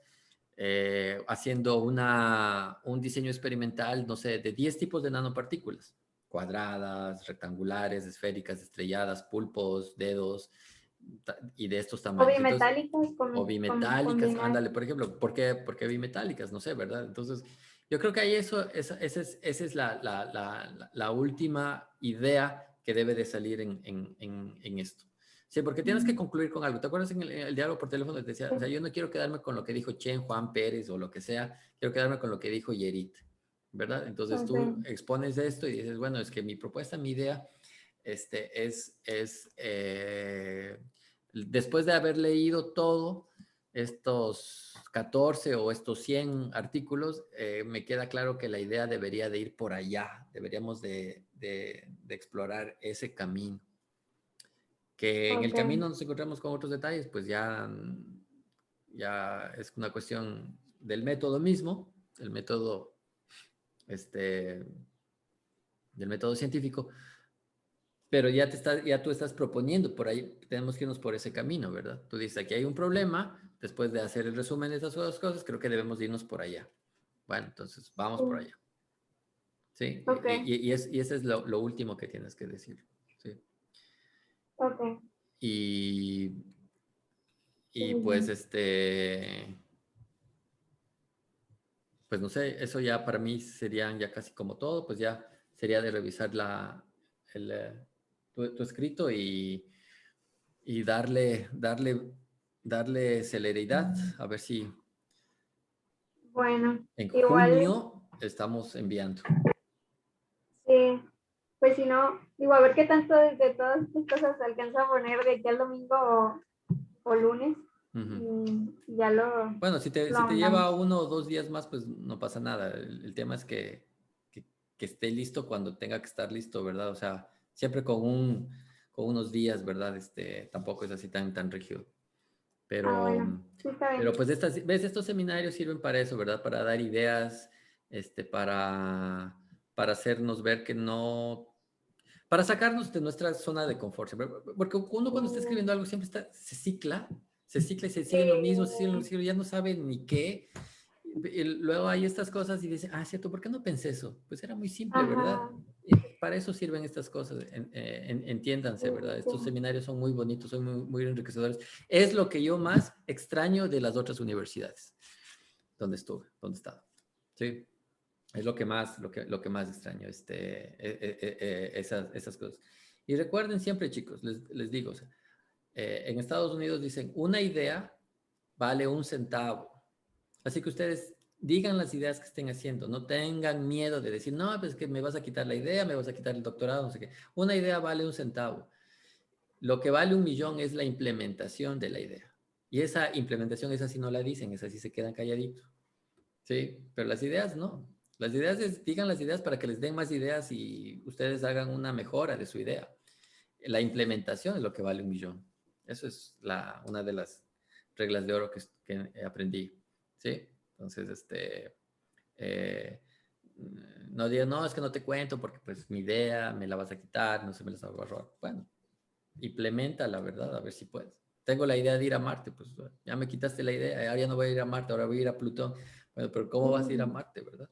haciendo un diseño experimental, no sé, de 10 tipos de nanopartículas, cuadradas, rectangulares, esféricas, estrelladas, pulpos, dedos, y de estos O tamaños. Entonces, bimetálicas o bimetálicas, combinar. ándale, por ejemplo, ¿por qué bimetálicas? No sé, ¿verdad? Entonces, yo creo que ahí esa es la última idea que debe de salir en esto. Sí, porque tienes que concluir con algo. ¿Te acuerdas en el diálogo por teléfono te decía, o sea, yo no quiero quedarme con lo que dijo Chen, Juan Pérez o lo que sea, quiero quedarme con lo que dijo Yerit, ¿verdad? Entonces tú Entonces, expones esto y dices, bueno, es que mi propuesta, mi idea, después de haber leído todo, estos 14 o estos 100 artículos, me queda claro que la idea debería de ir por allá, deberíamos de explorar ese camino. Que en el Ok. camino nos encontramos con otros detalles, pues ya es una cuestión del método mismo, el método, del método científico, pero ya tú estás proponiendo, por ahí tenemos que irnos por ese camino, ¿verdad? Tú dices, aquí hay un problema, después de hacer el resumen de esas dos cosas, creo que debemos irnos por allá. Bueno, entonces vamos por allá. ¿Sí? Ok. Y ese es lo último que tienes que decir. ¿Sí? Ok. Y Ujú. pues pues no sé, eso ya para mí serían ya casi como todo, pues ya sería de revisar tu escrito y darle celeridad, a ver si Bueno, en igual, junio estamos enviando. sí, pues si no, digo, a ver qué tanto de todas estas cosas se alcanza a poner de aquí al domingo o lunes. Ujú. Y ya Bueno, si lo te lleva ahondamos. 1 o 2 días más, pues no pasa nada. El tema es que, que esté listo cuando tenga que estar listo, ¿verdad? O sea, siempre con unos días, ¿verdad? Tampoco es así tan rígido. Ah, bueno, sí está Pero bien. pues ¿ves? Estos seminarios sirven para eso, ¿verdad? Para dar ideas, para hacernos ver que no, para sacarnos de nuestra zona de confort. Porque uno cuando está escribiendo algo siempre se cicla y se sigue lo mismo, ya no sabe ni qué. Y luego hay estas cosas y dice, cierto, ¿por qué no pensé eso? Pues era muy simple, ¿verdad? Ajá, Y para eso sirven estas cosas, entiéndanse, ¿verdad? sí, Estos seminarios son muy bonitos, son muy enriquecedores. Es lo que yo más extraño de las otras universidades donde donde he estado. Sí, es lo que más extraño, esas cosas. Y recuerden siempre, chicos, les digo, o sea, en Estados Unidos dicen, una idea vale 1 centavo. Así que ustedes digan las ideas que estén haciendo, no tengan miedo de decir, no, pues que me vas a quitar la idea, me vas a quitar el doctorado, no sé qué. Una idea vale 1 centavo. Lo que vale 1 millón es la implementación de la idea. Y esa implementación, esa sí no la dicen, esa sí se quedan calladitos. Sí, pero las ideas no. Las ideas digan las ideas para que les den más ideas y ustedes hagan una mejora de su idea. La implementación es lo que vale 1 millón. Eso es una de las reglas de oro que aprendí. ¿Sí? Entonces, eh, no digan, no, es que no te cuento porque pues mi idea me la vas a quitar, no se me la vas a robar. Bueno, implementa la verdad, a ver si puedes. Tengo la idea de ir a Marte, pues ya me quitaste la idea, ahora ya no voy a ir a Marte, ahora voy a ir a Plutón. Bueno, pero ¿cómo vas a ir a Marte, verdad?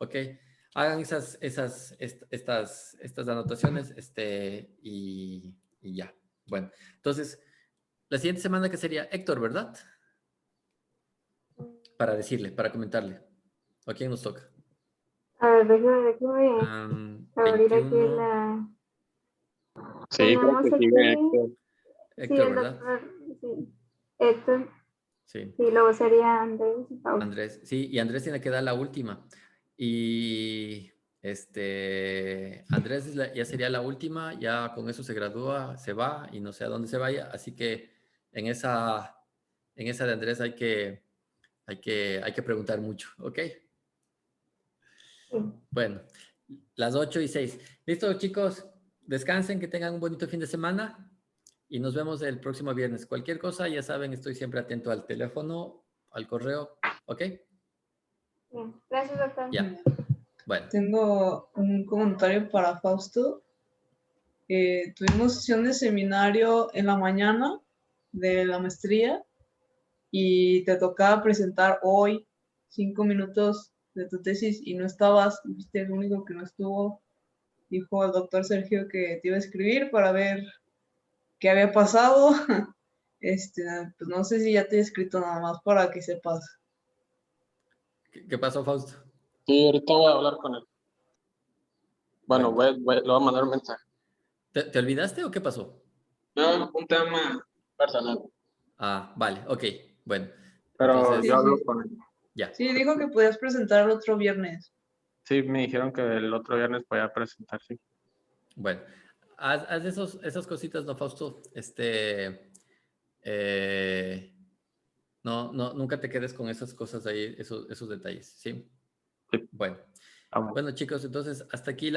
Ok, hagan estas anotaciones, y ya. Bueno, entonces, la siguiente semana que sería Héctor, ¿verdad? Para decirle, para comentarle. ¿A quién nos toca? a ver, déjame abrir aquí 21, la... Sí, creo Tenemos que sigue aquí, Héctor. sí, Héctor, el ¿verdad? doctor, sí, Héctor, Sí, sí, luego sería Andrés y Fausto. Andrés. Sí, y Andrés tiene que dar la última. Y Andrés ya sería la última, ya con eso se gradúa, se va y no sé a dónde se vaya. Así que en esa de Andrés hay que preguntar mucho, ¿ok? Sí. Bueno, las 8:06. Listo, chicos, descansen, que tengan un bonito fin de semana y nos vemos el próximo viernes. Cualquier cosa, ya saben, estoy siempre atento al teléfono, al correo, ¿ok? Bien, gracias, doctor. Ya, bueno. Tengo un comentario para Fausto. Tuvimos sesión de seminario en la mañana de la maestría y te tocaba presentar hoy 5 minutos de tu tesis y no estabas, viste, el único que no estuvo. Dijo el doctor Sergio que te iba a escribir para ver qué había pasado. Pues no sé si ya te he escrito nada más para que sepas. ¿Qué pasó, Fausto? Sí, ahorita voy a hablar con él. Bueno, Bueno, le voy a mandar un mensaje. ¿te olvidaste o qué pasó? No, un tema personal, Vale, ok, bueno. pero yo Entonces, Sí, hablo sí. con él. ya, Sí, dijo que podías presentar el otro viernes. Sí, me dijeron que el otro viernes podía presentar, sí. bueno. Haz esas cositas, ¿no, Fausto? Eh, no, no, nunca te quedes con esas cosas ahí, esos detalles, ¿sí? Sí, Bueno. vamos. Bueno, chicos, entonces hasta aquí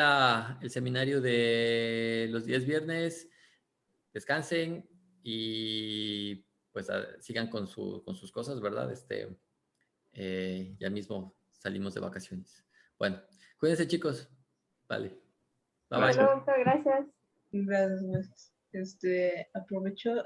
el seminario de los 10 viernes. descansen y pues sigan con sus cosas, ¿verdad? Ya mismo salimos de vacaciones. Bueno, cuídense, chicos. Vale. Bye bye. Bueno, doctor, gracias. Gracias, gracias. Aprovecho